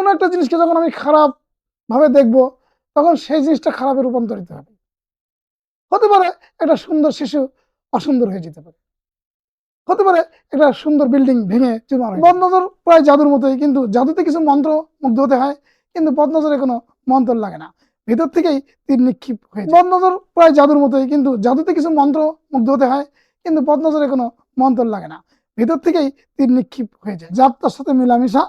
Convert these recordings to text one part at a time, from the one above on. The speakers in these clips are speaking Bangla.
কোনো একটা জিনিসকে যখন আমি খারাপ ভাবে দেখব, তখন সেই জিনিসটা খারাপে রূপান্তরিত হবে। হতে পারে একটা সুন্দর শিশু অসুন্দর হয়ে যেতে পারে, হতে পারে একটা সুন্দর বিল্ডিং ভেঙে চুরমার হয়ে। বদনজর প্রায় জাদুর মতোই, কিন্তু জাদুতে কিছু মন্ত্র মুগ্ধ হতে হয়, কিন্তু বদনজরে কোনো মন্ত্র লাগে না, ভিতর থেকেই তীর নিক্ষেপ হয়ে যায়। বদনজর প্রায় জাদুর মতোই, কিন্তু জাদুতে কিছু মন্ত্র মুগ্ধ হতে হয়, কিন্তু বদনজরে কোনো মন্ত্র লাগে না, ভিতর থেকেই তীর নিক্ষেপ হয়ে যায়। যার তার সাথে মেলামেশা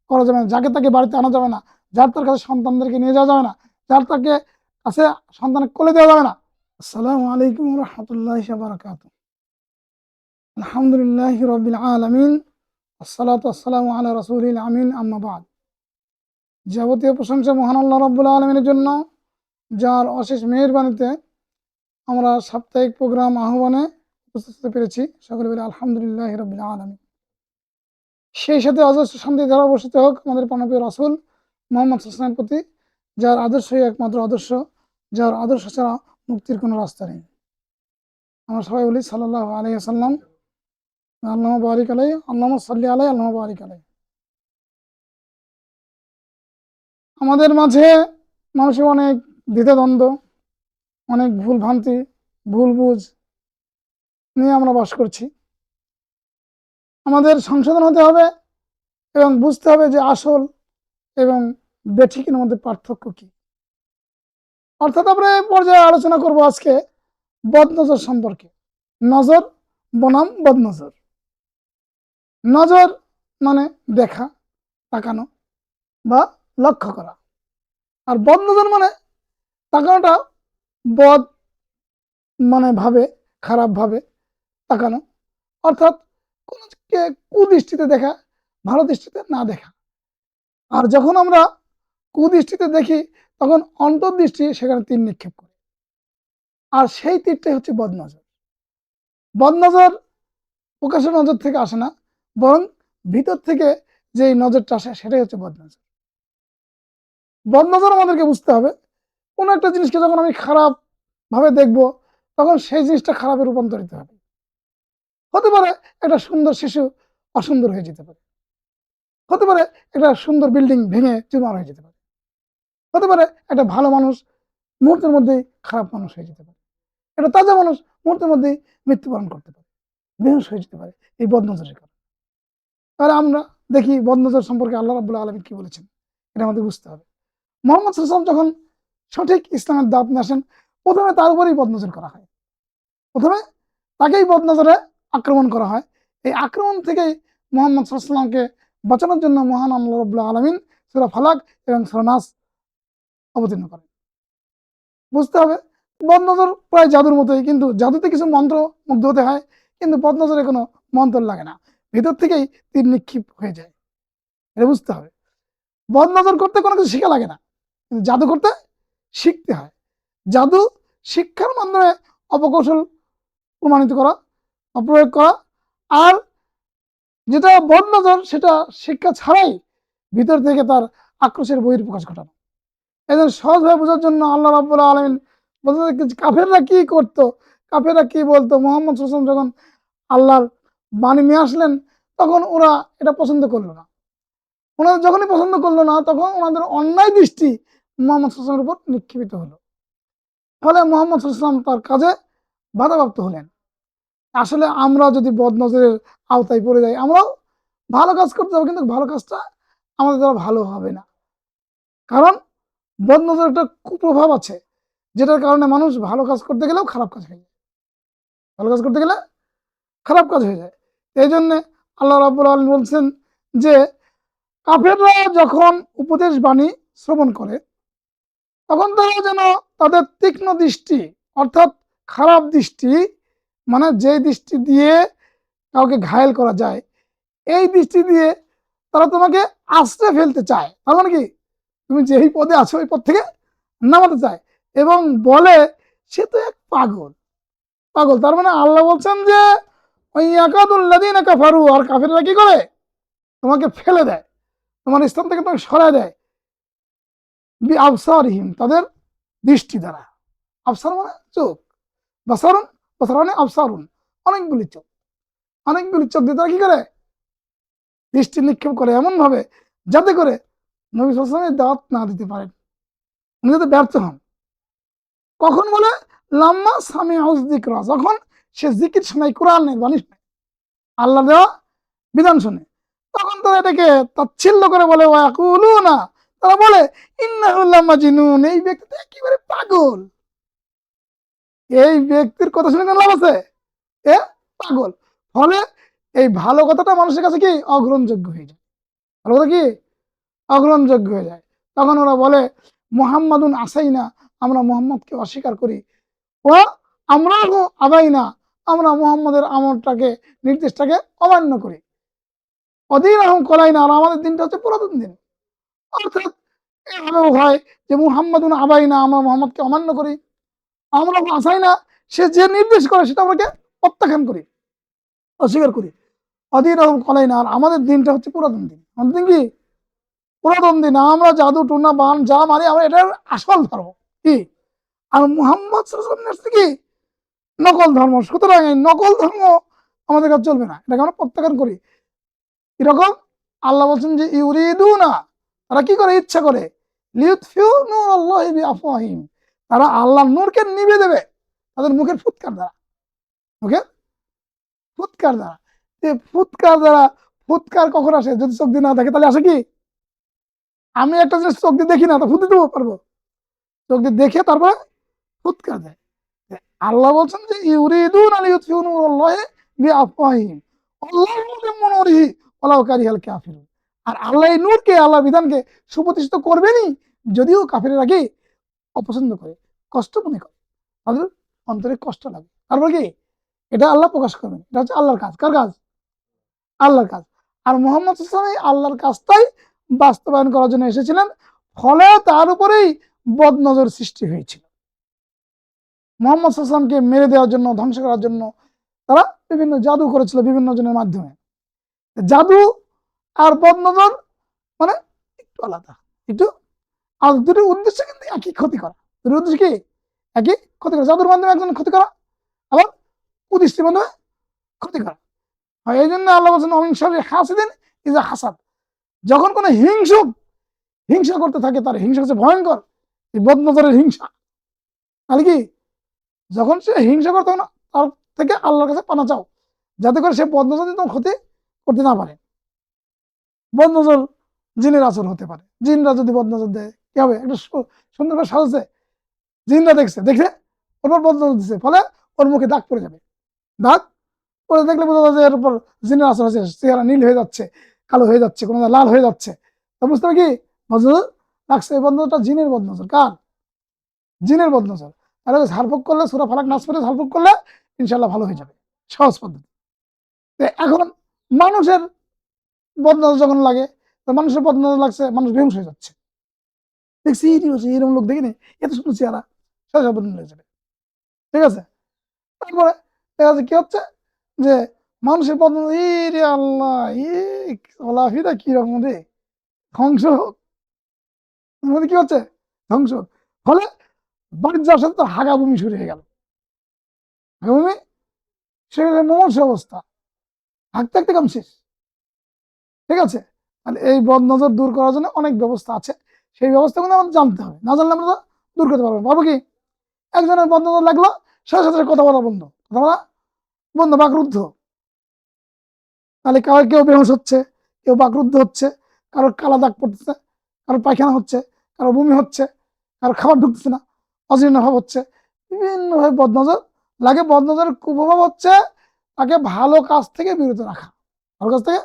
করা যাবে না, যাকে তাকে বাড়িতে আনা যাবে না, যার তার কাছে সন্তানদেরকে নিয়ে যাওয়া যাবে না, যার তাকে কাছে সন্তানের কোলে দেওয়া যাবে না। আসসালামু আলাইকুম রহমতুল্লাহি ওয়া বারাকাতুহু। আলহামদুলিল্লাহি রাব্বিল আলামিন, আসসালাতু ওয়াসসালামু আলা রাসূলিল আমিন, আম্মা বাদ। যাবতীয় প্রশংসা মহান আল্লাহ রাব্বুল আলামিনের জন্য, যার অশেষ মেহেরবানিতে আমরা সাপ্তাহিক প্রোগ্রাম আহ্বানে উপস্থিত হতে পেরেছি। সকলে বলে আলহামদুলিল্লাহি রাব্বিল আলামিন। সেই সাথে অজস্র শান্তি ধারা বর্ষিত হোক আমাদের প্রাণপ্রিয় রাসূল মুহাম্মদ সাল্লাল্লাহু আলাইহি ওয়াসাল্লামের প্রতি, যার আদর্শই একমাত্র আদর্শ, যার আদর্শ ছাড়া মুক্তির কোনো রাস্তা নেই। আমরা সবাই বলি সাল্লাল্লাহু আলাইহি ওয়াসাল্লাম, আল্লাহুম্মা বারিক আলাইহি, আল্লাহুম্মা সাল্লি আলাইহি, আল্লাহুম্মা বারিক আলাইহি। আমাদের মাঝে মানুষের অনেক দ্বিধাদ্বন্দ্ব, অনেক ভুল ভ্রান্তি, ভুল বুঝ নিয়ে আমরা বাস করছি। আমাদের সংশোধন হতে হবে এবং বুঝতে হবে যে আসল এবং বেঠিকের মধ্যে পার্থক্য কি। অর্থাৎ আমরা এই পর্যায়ে আলোচনা করব আজকে বদনজর সম্পর্কে। নজর বনাম বদনজর। নজর মানে দেখা, তাকানো বা লক্ষ্য করা, আর বদনজর মানে তাকানোটা বদ মানে ভাবে, খারাপ ভাবে তাকানো, অর্থাৎ কোনকে কুদৃষ্টিতে দেখা, ভালো দৃষ্টিতে না দেখা। আর যখন আমরা কুদৃষ্টিতে দেখি, তখন অন্তর্দৃষ্টি সেখানে তীর নিক্ষেপ করে, আর সেই তীরটাই হচ্ছে বদনজর। বদনজর প্রকাশের নজর থেকে আসে না, বরং ভিতর থেকে যে নজরটা আসে সেটাই হচ্ছে বদনজর। বদনজর আমাদেরকে বুঝতে হবে, কোনো একটা জিনিসকে যখন আমি খারাপ ভাবে দেখব, তখন সেই জিনিসটা খারাপে রূপান্তরিত হবে। হতে পারে একটা সুন্দর শিশু অসুন্দর হয়ে যেতে পারে, হতে পারে একটা সুন্দর বিল্ডিং ভেঙে চুরমার হয়ে যেতে পারে, হতে পারে একটা ভালো মানুষ মুহূর্তের মধ্যেই খারাপ মানুষ হয়ে যেতে পারে, একটা তাজা মানুষ মুহূর্তের মধ্যেই মৃত্যুবরণ করতে পারে, বেহুশ হয়ে যেতে পারে এই বদনজরের কারণে। তাহলে আমরা দেখি বদনজর সম্পর্কে আল্লাহ রাব্বুল আলামিন কি বলেছেন, এটা আমাদের বুঝতে হবে। মুহাম্মদ সাল্লাল্লাহু আলাইহি ওয়াসাল্লাম যখন সঠিক ইসলামের দাওয়াত নিয়ে আসেন, প্রথমে তার উপরেই বদনজর করা হয়, প্রথমে তাকেই বদনজরে আক্রমণ করা হয়। এই আক্রমণ থেকেই মুহাম্মদ সাল্লাল্লাহু আলাইহি ওয়াসাল্লামকে বাঁচানোর জন্য মহান আল্লাহ রাব্বুল আলামিন সূরা ফালাক এবং সূরা নাস অবতীর্ণ করেন। বুঝতে হবে বদনজর প্রায় জাদুর মতোই, কিন্তু জাদুতে কিছু মন্ত্র মুগ্ধ হতে হয়, কিন্তু বদনজরে কোনো মন্ত্র লাগে না, ভিতর থেকেই তীর নিক্ষেপ হয়ে যায়। এটা বুঝতে হবে। বদনজর করতে কোনো কিছু শেখা লাগে না, কিন্তু জাদু করতে শিখতে হয়। জাদু শিক্ষার মাধ্যমে অপকৌশল প্রমাণিত করা, প্রয়োগ করা, আর যেটা বদনজর সেটা শিক্ষা ছাড়াই ভিতর থেকে তার আক্রোশের বহিঃপ্রকাশ ঘটানো। এদের সহজভাবে বোঝার জন্য আল্লাহ রাব্বুল আলামিন বলতে, কাফেররা কি করতো, কাফেররা কি বলতো, মুহাম্মদ সাল্লাল্লাহু আলাইহি ওয়াসাল্লাম যখন আল্লাহর বাণী নিয়ে আসলেন, তখন ওরা এটা পছন্দ করলো না। ওনাদের যখনই পছন্দ করলো না, তখন ওনাদের অন্যায় দৃষ্টি মুহাম্মদ সাল্লাল্লাহু আলাইহি ওয়াসাল্লামের উপর নিক্ষেপিত হলো। ফলে মুহাম্মদ সাল্লাল্লাহু আলাইহি ওয়াসাল্লাম তার কাজে বাধাপ্রাপ্ত হলেন। আসলে আমরা যদি বদনজরের আওতায় পড়ে যাই, আমরাও ভালো কাজ করতে হবে, কিন্তু ভালো কাজটা আমাদের দ্বারা ভালো হবে না। কারণ বদনজর একটা কুপ্রভাব আছে, যেটার কারণে মানুষ ভালো কাজ করতে গেলেও খারাপ কাজ হয়ে যায়, ভালো কাজ করতে গেলে খারাপ কাজ হয়ে যায়। এই জন্যে আল্লাহ রাব্বুল আলামিন বলছেন যে, কাফেররা যখন উপদেশ বাণী শ্রবণ করে, তখন তারা যেন তাদের তীক্ষ্ণ দৃষ্টি, অর্থাৎ খারাপ দৃষ্টি, মানে যে দৃষ্টি দিয়ে কাউকে ঘায়েল করা যায়, এই দৃষ্টি দিয়ে তারা তোমাকে আশ্রয় ফেলতে চায়। তার মানে কি, তুমি যেই পদে আছো ওই পদ থেকে নামাতে চায়, এবং বলে সে তো এক পাগল। পাগল তার মানে আল্লাহ বলছেন যে ওই ইয়াকাদুল্লাযীনা কাফারু, আর কাফেররা কি করে, তোমাকে ফেলে দেয়, তোমার ইসলাম থেকে তোমাকে সরায় দেয়, বিআবসারিহিম, তাদের দৃষ্টি দ্বারা। আবসার মানে চোখ, বাসারুন, বাসার মানে আবসারুন, অনেকগুলি চোখ, অনেকগুলি চোখ দিয়ে তারা কি করে, দৃষ্টি নিক্ষেপ করে এমন ভাবে যাতে করে নবী সাল্লাল্লাহু আলাইহি ওয়াসাল্লাম দাওয়াত না দিতে পারেন, উনি যদি ব্যর্থ হন, কখন বলে লাম্মা সামিআ যিকরা, যখন সে জিকির শোনায়, কোরআনের বাণী শোনে, আল্লাহ দেওয়া বিধান শুনে, তখন তারা এটাকে তাচ্ছিল্য করে বলে ওয়াকুলুনা, তারা বলে ইন্নাহু লামাজনুন, এই ব্যক্তি তো একেবারে পাগল। এই ব্যক্তির কথা শুনে কোন লাভ আছে? এ পাগল। ফলে এই ভালো কথাটা মানুষের কাছে কি অগ্রহণযোগ্য হয়ে যায়, ভালো কথা কি অগ্রহণযোগ্য হয়ে যায়। তখন ওরা বলে মুহাম্মাদুন আসাইনা, আমরা মুহাম্মদকে অস্বীকার করি, ও আমরা আবাইনা, আমরা মুহাম্মদের আমরটাকে, নির্দেশটাকে অমান্য করি, অদিন আহম কলাইনা, আর আমাদের দিনটা হচ্ছে পুরাতন দিন। অর্থাৎ এভাবেও হয় যে মুহাম্মাদুন আবাইনা, আমরা মুহাম্মদকে অমান্য করি, আমরা আসাইনা, সে যে নির্দেশ করে সেটা আমাকে প্রত্যাখ্যান করি, অস্বীকার করি, অদিন আহম কলাইনা, আর আমাদের দিনটা হচ্ছে পুরাতন দিন। আমাদের দিন কি পুরাতন দিন, আমরা জাদু টুনা বান যা মারি, আমরা এটার আসল ধর্ম কি, আর মুহাম্মদ সাল্লাল্লাহু আলাইহি ওয়াসাল্লাম কি নকল ধর্ম। সুতরাং এই নকল ধর্ম আমাদের কাছে চলবে না, এটাকে আমরা প্রত্যাখ্যান করি। এরকম আল্লাহ বলছেন যে ইউরিদুনা, তারা কি করে, ইচ্ছা করে, লিউতফিউ নূরাল্লাহি বিআফওয়াহিম, তারা আল্লাহর নূরকে নিভিয়ে দেবে তাদের মুখের ফুৎকার দ্বারা, মুখের ফুৎকার দ্বারা। ফুৎকার দ্বারা, ফুৎকার কখন আসে? যদি চোখ দিয়ে না দেখে তাহলে আসে কি? আমি একটা জিনিস চোখ দিয়ে দেখি না, তো ফুট দিতে পারবো? চোখ দিয়ে দেখে তারপরে ফুৎকার দেয়। আল্লাহ বলছেন যে ইউরিদুনা লিউতফিউ নূরাল্লাহি বিআফওয়াহিম আল্লাহু মুতিম্মু নূরিহি ওয়ালাউ কারিহাল কাফিরুন, আর আল্লাহ এই নূরকে, আল্লাহ বিধানকে সুপ্রতিষ্ঠিত করবেনই যদিও কাফিররা কি অপছন্দ করে, কষ্ট মনে করে, তাদের অন্তরে কষ্ট লাগে, তারপর কি এটা আল্লাহ প্রকাশ করবেন। এটা হচ্ছে আল্লাহর কাজ। কার কাজ? আল্লাহর কাজ। আর মুহাম্মদ সাল্লাল্লাহু আলাইহি ওয়াসাল্লাম আল্লাহর কাজটাই বাস্তবায়ন করার জন্য এসেছিলেন, ফলে তার উপরেই বদনজর সৃষ্টি হয়েছিল। মুহাম্মদ সাল্লাল্লাহু আলাইহি ওয়াসাল্লামকে মেরে দেওয়ার জন্য, ধ্বংস করার জন্য তারা বিভিন্ন জাদু করেছিল বিভিন্ন জনের মাধ্যমে। জাদু আর বদনজর মানে একটু আলাদা, একটু, আর দুটোর উদ্দেশ্য কিন্তু একই, ক্ষতি করা। দুটোর উদ্দেশ্য কি একই, ক্ষতি করা। জাদুর মাধ্যমে একজন ক্ষতি করা, আবার কুদৃষ্টির মাধ্যমে ক্ষতি করা হয়। এই জন্য আল্লাহ বলছেন অমিন শাররি হাসিদিন ইযা হাসাদ, যখন কোনো হিংসুক হিংসা করতে থাকে, তার হিংসা হচ্ছে ভয়ঙ্কর, এই বদনজরের হিংসা। তাহলে কি যখন সে হিংসা করতে না, তার থেকে আল্লাহর কাছে পানা চাও, যাতে করে সে বদনজর দিয়ে তোমার ক্ষতি করতে না পারে। বদনজর জিনের আচর হতে পারে, জিনরা যদি বদনজর দেয় কি হবে? একটা সুন্দর করে সাজাচ্ছে, জিনরা দেখছে, দেখে ওর বদনজর দিচ্ছে, ফলে ওর মুখে দাগ পড়ে যাবে। দাগ পরে দেখলে বোঝা যায় যে এর উপর জিনের আচর হচ্ছে, চেহারা নীল হয়ে যাচ্ছে, কালো হয়ে যাচ্ছে, কোনো লাল হয়ে যাচ্ছে, তো বুঝতে হবে কি বদনজর লাগছে। এই বদনজরটা জিনের বদনজর। কার? জিনের বদনজর। আর ঝাড়ফুঁক করলে, সূরা ফালাক নাস পড়ে ঝাড়ফুঁক করলে ইনশাআল্লাহ ভালো হয়ে যাবে, সহজ পদ্ধতি। এখন মানুষের বদনজর যখন লাগে, তো মানুষের বদনজর লাগছে, মানুষ বেহুশ হয়ে যাচ্ছে, দেখছি এরকম লোক দেখিনি, এত সুন্দর চেহারা, সাথে বদনজর হয়ে যাবে। ঠিক আছে? তারপরে দেখা যাচ্ছে কি হচ্ছে যে মানুষের বদনজর, রে আল্লাহ, চলাফিরা কিরকম রে, ধ্বংস হোক, কি হচ্ছে ধ্বংস। ফলে বাড়ির যাওয়ার সাথে তার হাগা বমি শুরু হয়ে গেল, হাগা বমি সেখানে মমর্ষ অবস্থা, হাঁকতে হাঁকতে কাম শেষ। ঠিক আছে? তাহলে এই বদনজর দূর করার জন্য অনেক ব্যবস্থা আছে, সেই ব্যবস্থাগুলো আমাদের জানতে হবে, না জানলে আমরা দূর করতে পারবো। পারবো কি? একজনের বদনজর লাগলো, সাথে সাথে কথা বলা বন্ধ, কথা বলা বন্ধ, বাকরুদ্ধ। তাহলে কেউ বেহুশ হচ্ছে, কেউ বাকরুদ্ধ হচ্ছে, কারোর কালা দাগ পড়তেছে, কারোর পায়খানা হচ্ছে, কারোর বমি হচ্ছে, কারোর খাবার ঢুকতেছে না, অজীর্ণ ভাব হচ্ছে, বিভিন্নভাবে বদনজর লাগে। বদনজরের কুপ্রভাব হচ্ছে তাকে ভালো কাজ থেকে বিরত রাখা, ভালো কাজ থেকে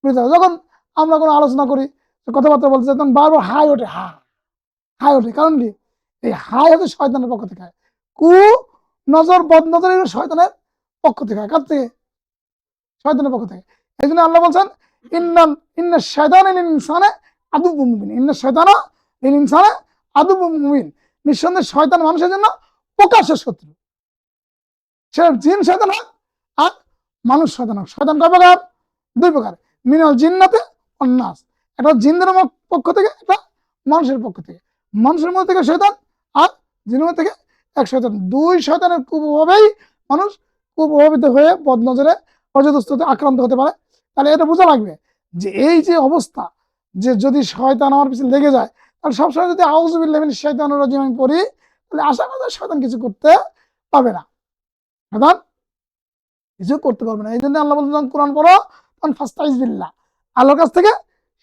বিরত রাখা। যখন আমরা কোনো আলোচনা করি, কথাবার্তা বলতে তখন বারবার হাই ওঠে, হাই ওঠে, কারণ কি? এই হাই হচ্ছে শয়তানের পক্ষ থেকে, নজর বদনজর এগুলো শয়তানের পক্ষ থেকে। কার থেকে? শয়তানের পক্ষ থেকে। এই জন্য আল্লাহ বলছেন ইন্না শায়তানা লিল ইনসানি আদুউম মুবিন, ইন্না শায়তানা লিল ইনসানি আদুউম মুবিন, নিঃসন্দেহে শয়তান মানুষের জন্য প্রকাশ্য শত্রু। সে জিন শয়তান হোক আর মানুষ শয়তান হোক। শয়তান কয় প্রকার? দুই প্রকার, মিনাল জিন্নাতে ওয়ান নাস, একটা জিনদের পক্ষ থেকে, একটা মানুষের পক্ষ থেকে। মানুষের মধ্যে থেকে শয়তান আর জিনের মধ্যে থেকে এক শয়তান। দুই শয়তানের কুপ্রভাবেই মানুষ কুপ্রভাবিত হয়ে বদনজরে পর্যদস্ততে আক্রান্ত হতে পারে। তাহলে এটা বোঝা লাগবে যে এই যে অবস্থা, যে যদি শয়তান আমার পিছনে লেগে যায়, তাহলে সবসময় যদি আউযু বিল্লাহি মিনাশ শাইতানির রাজিম আমি পড়ি, তাহলে আশা করা যায় শয়তান কিছু করতে পারবে না। শয়তান কিছু করতে পারবে না। এই জন্য আল্লাহ বলছেন যখন কোরআন পড়ো তখন ফাস্তাইজ বিল্লাহ, আল্লাহর কাছ থেকে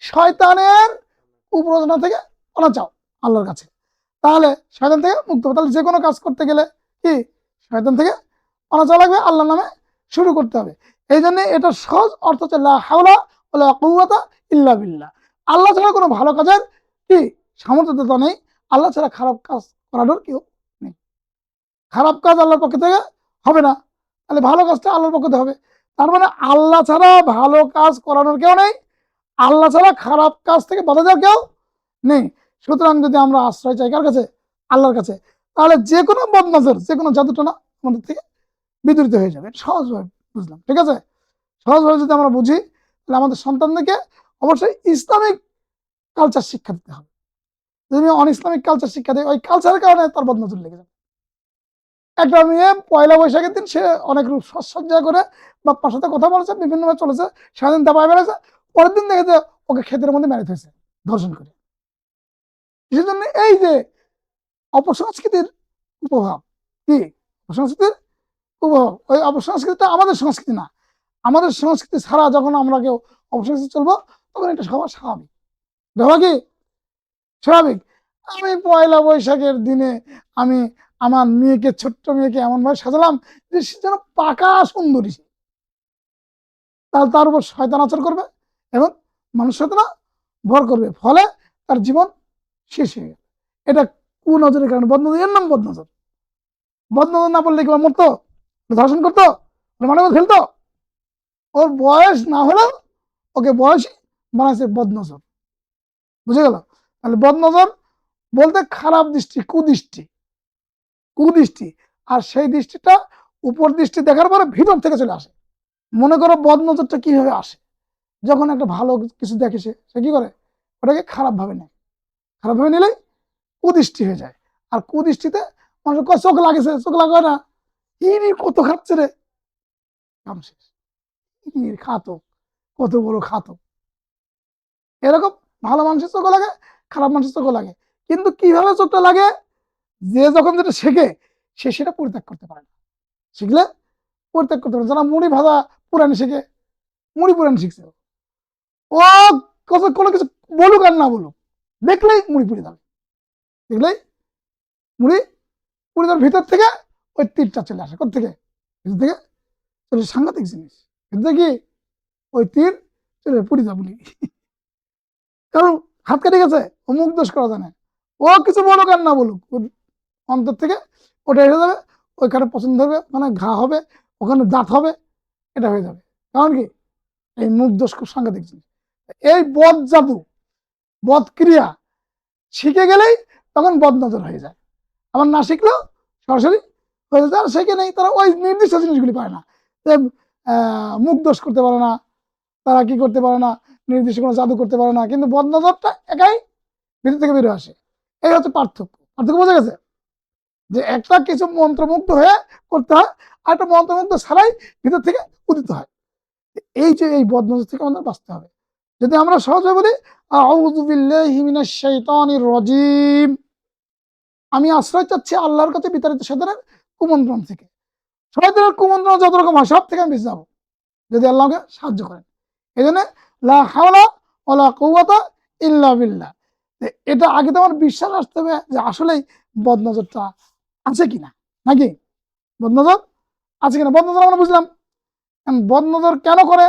শয়তানের কুপ্ররোচনা থেকে পানা চাও আল্লাহর কাছে, তাহলে শয়তান থেকে মুক্ত হবে। তাহলে যে কোনো কাজ করতে গেলে কি শয়তান থেকে পানা চাওয়া লাগবে, আল্লাহর নামে শুরু করতে হবে। এই জন্য এটা সহজ অর্থ হচ্ছে লা হাওলা ওয়ালা কুওয়াতা ইল্লা বিল্লাহ। আল্লাহ ছাড়া কোনো ভালো কাজের কি সামর্থ্যতা নেই, আল্লাহ ছাড়া খারাপ কাজ করানোর কেউ নেই। খারাপ কাজ আল্লাহর পক্ষ থেকে হবে না, তাহলে ভালো কাজটা আল্লাহর পক্ষ থেকে হবে। তার মানে আল্লাহ ছাড়া ভালো কাজ করানোর কেউ নেই, আল্লাহ ছাড়া খারাপ কাজ থেকে বাধা দেওয়ার কেউ নেই। সুতরাং যদি আমরা আশ্রয় চাই কার কাছে? আল্লাহর কাছে, তাহলে যে কোনো বদনজর, যে কোনো জাদুটনা আমাদের থেকে বিদূরিত হয়ে যাবে। সহজভাবে বুঝলাম, ঠিক আছে? সহজভাবে যদি আমরা বুঝি, তাহলে আমাদের সন্তানদেরকে অবশ্যই ইসলামিক কালচার শিক্ষা দিতে হবে। যদি অন ইসলামিক কালচার শিক্ষা দেয়, ওই কালচারের কারণে তার বদনজর লেগে যাবে। একটা মেয়ে পয়লা বৈশাখের দিন সে অনেক রূপ সাজসজ্জা করে বাপ্পার সাথে কথা বলেছে, বিভিন্নভাবে চলেছে, সারাদিন দাবায় বেড়েছে, পরের দিন দেখেছে ওকে ক্ষেতের মধ্যে মেরে ফেলেছে ধর্ষণ করে। সেই জন্য এই যে অপসংস্কৃতির প্রভাব, কি অপসংস্কৃতির প্রভাব, ওই অপসংস্কৃতিটা আমাদের সংস্কৃতি না। আমাদের সংস্কৃতি ছাড়া যখন আমরা কেউ অপসংস্কৃতি চলবো, তখন এটা সবার স্বাভাবিক। দেখো কি স্বাভাবিক। আমি পয়লা বৈশাখের দিনে আমি আমার মেয়েকে, ছোট্ট মেয়েকে এমনভাবে সাজালাম যে সে যেন পাকা সুন্দরী, তার উপর শয়তান আচর করবে এবং মানুষ শয়তানা ভর করবে, ফলে তার জীবন শেষ হয়ে গেল। এটা কুনজরের কারণে, বদনজর, এর নাম বদনজর। বদনজর না পড়লে কি মরতো, ধর্ষণ করতো, মানে খেলতো, ওর বয়স না হলেও ওকে বয়সী বানাইছে বদনজর। বুঝে গেল? তাহলে বদনজর বলতে খারাপ দৃষ্টি, কুদৃষ্টি, কুদৃষ্টি। আর সেই দৃষ্টিটা উপর দৃষ্টি দেখার পরে ভিতর থেকে চলে আসে। মনে করো বদনজরটা কিভাবে আসে, যখন একটা ভালো কিছু দেখে সে কি করে, ওটাকে খারাপ ভাবে নেয়, খারাপ ভাবে নিলেই কুদৃষ্টি হয়ে যায়। আর কুদৃষ্টিতে মানুষের চোখ লাগেছে, চোখ লাগবে না, ইনি কত খাচ্ছে রে, কাম শেষ, খাতো, কত বড় খাতো। এরকম ভালো মানুষের চোখ লাগে, খারাপ মানুষের চোখ লাগে। কিন্তু কিভাবে চোখটা লাগে, যে যখন যেটা শেখে সে সেটা পরিত্যাগ করতে পারে না। শিখলে পরিত্যাগ করতে পারে। যারা মুড়ি ভাজা পুরানি শিখে, মুড়ি পুরানি শিখছে, ও কোনো কিছু বলুক আর না বলুক, দেখলেই মুড়ি পুড়ে যাবে, দেখলেই মুড়ি পুড়ে যাবে। ভিতর থেকে ওই তীরটা চলে আসে, কোথেকে? ভিতর থেকে চলে। সাংঘাতিক জিনিস। ভিতর থেকে ওই তীর চলে পুড়ে যাবে, কারণ হাত কেটে গেছে, ও মুখ দোষ করা জানে, ও কিছু বলুক আর না বলুক, অন্তর থেকে ওটা এসে যাবে, ওইখানে পছন্দ হবে, মানে ঘা হবে, ওখানে দাঁত হবে, এটা হয়ে যাবে। কারণ কি এই মুখ দোষ খুব সাংঘাতিক জিনিস। এই বদ জাদু, বদ ক্রিয়া শিখে গেলেই তখন বদনজর হয়ে যায়। আবার না শিখলেও সরাসরি হয়ে যায়। যারা শেখে নেই তারা ওই নির্দিষ্ট জিনিসগুলি পারে না, যে মুখ দোষ করতে পারে না, তারা কি করতে পারে না, নির্দিষ্ট কোনো জাদু করতে পারে না, কিন্তু বদনজরটা একাই ভিতর থেকে বেরো আসে। এই হচ্ছে পার্থক্য। পার্থক্য বোঝা গেছে? যে একটা কিছু মন্ত্রমুগ্ধ হয়ে করতে হয়, আর একটা মন্ত্রমুগ্ধ ছাড়াই ভিতর থেকে উদিত হয়। এই যে এই বদনজর থেকে আমাদের বাঁচতে হবে। যদি আমরা সহজে বলি আউযু বিল্লাহি মিনাশ শাইতানির রাজিম, আমি আশ্রয় চাচ্ছি আল্লাহর কাছে বিতাড়িত শয়তানের কুমন্ত্রণ থেকে। শয়তানের কুমন্ত্রণ যত রকম হয় সব থেকে আমি বেঁচে যাবো যদি আল্লাহকে সাহায্য করেন। এই জন্য লা হাওলা ওয়ালা কুওয়াতা ইল্লা বিল্লাহ। এটা আগে তো আমার বিশ্বাস আসতে হবে যে আসলেই বদনজরটা আছে কিনা, নাকি বদনজর আছে কিনা। বদনজর আমরা বুঝলাম, বদনজর কেন করে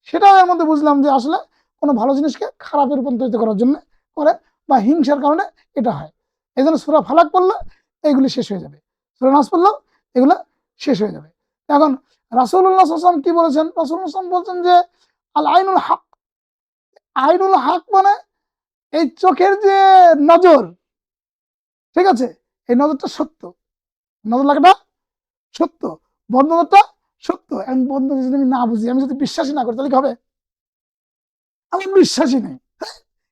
সেটাও এর মধ্যে বুঝলাম, যে আসলে কোনো ভালো জিনিসকে খারাপে রূপান্তরিত করার জন্য করে, বা হিংসার কারণে এটা হয়। এই জন্য সূরা ফালাক পড়লে এইগুলি শেষ হয়ে যাবে, সূরা নাস পড়লেও এগুলো শেষ হয়ে যাবে। এখন রাসূলুল্লাহ সাল্লাল্লাহু আলাইহি ওয়াসাল্লাম কি বলেছেন? রাসূলুল্লাহ সাল্লাল্লাহু আলাইহি ওয়াসাল্লাম বলছেন যে আল আইনুল হক। আইনুল হক মানে এই চোখের যে নজর, ঠিক আছে, এই নজরটা সত্য, নজর লাগাটা সত্য, বদনজরটা সত্য। এখন বদনজর যদি আমি না বুঝি, আমি যদি বিশ্বাসই না করি, তাহলে কি হবে? আমার বিশ্বাসই নেই,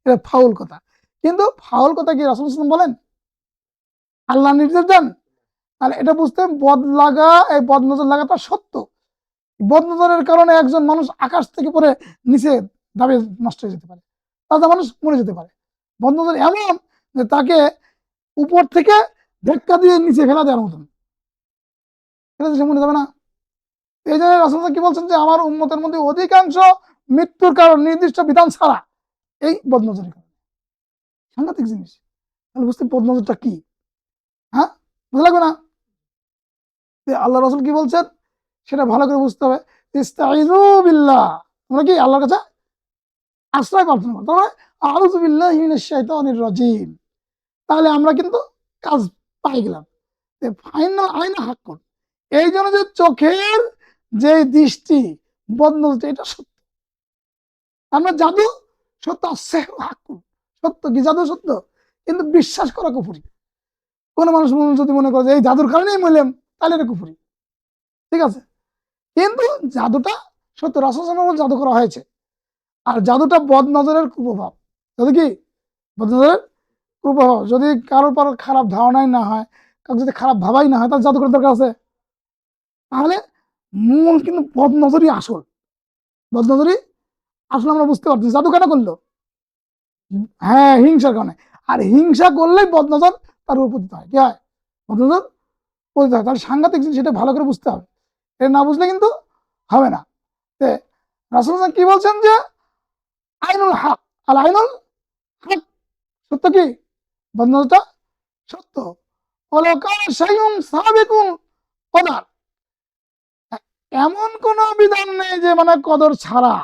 এটা ফাউল কথা। কিন্তু ফাউল কথা কি রাসূল সাল্লাল্লাহু আলাইহি ওয়াসাল্লাম বলেন? আল্লাহ নির্দেশ দেন? তাহলে এটা বুঝতে এই বদনজর লাগাটা সত্য। বদনজরের কারণে একজন মানুষ আকাশ থেকে পড়ে নিচে দাবে নষ্ট হয়ে যেতে পারে। তাতে মানুষ মরে যেতে পারে। বদ নজর এমন যে তাকে উপর থেকে ধাক্কা দিয়ে নিচে ফেলা দেওয়ার মতন, এটা সে মরে যাবে না। এই জন্য রাসূল কি বলছেন যে আমার উম্মতের মধ্যে অধিকাংশ মৃত্যুর কারণ নির্দিষ্ট বিধান ছাড়া এই বদনজরের কারণে। সাংঘাতিক জিনিস। তাহলে বুঝতে বদনজরটা কি? হ্যাঁ, বুঝা লাগবে না? আল্লাহ রাসূল কি বলছেন সেটা ভালো করে বুঝতে হবে। ইস্তাইযু বিল্লাহ, তোমরা কি আল্লাহর কাছে আশ্রয় প্রার্থনা করো। তার মানে আউযু বিল্লাহি মিনাশ শাইতানির রাজিম। তাহলে আমরা কিন্তু কাজ পাই গেলাম। ফাইনাল আইনা হাক্কুন, এই জন্য যে চোখের যে দৃষ্টি বদনজর এটা সত্য। আমরা জাদু সত্য আছে হাক্কুন, সত্য কি জাদু সত্য, কিন্তু বিশ্বাস করা কুফরি। কোন মানুষ যদি মনে করে যে এই জাদুর কারণেই মরলাম, তাহলে এটা কুফরি, ঠিক আছে। কিন্তু জাদুটা সত্য, রাসূল সাল্লাল্লাহু আলাইহি ওয়াসাল্লাম জাদু করা হয়েছে। আর জাদুটা বদনজরের কুপ্রভাব। যদি কি বদনজরের কুপ্রভাব, যদি কারোর পর খারাপ ধারণাই না হয়, কারো যদি খারাপ ভাবাই না হয়, তাহলে জাদু করার দরকার আছে? তাহলে মূল কিন্তু বদনজরই আসল। বদনজরই আসলে আমরা বুঝতে পারছি জাদু কেন করলো? হ্যাঁ, হিংসার কারণে। আর হিংসা করলেই বদনজর তার উপর পতিত হয়। কি হয়? বদনজর পতিত হয়। তাহলে সাংঘাতিক জিনিস, সেটা ভালো করে বুঝতে হবে। এটা না বুঝলে কিন্তু হবে না। রাসূল কি বলছেন যে আইনুল হক, আল আইনুল হক, সত্য কি বদনজরটা সত্য। ওয়ালাউ কানা শাইউন সাবিকুন কদার, এমন কোন বিধান নেই যে মানে কদর ছাড়া,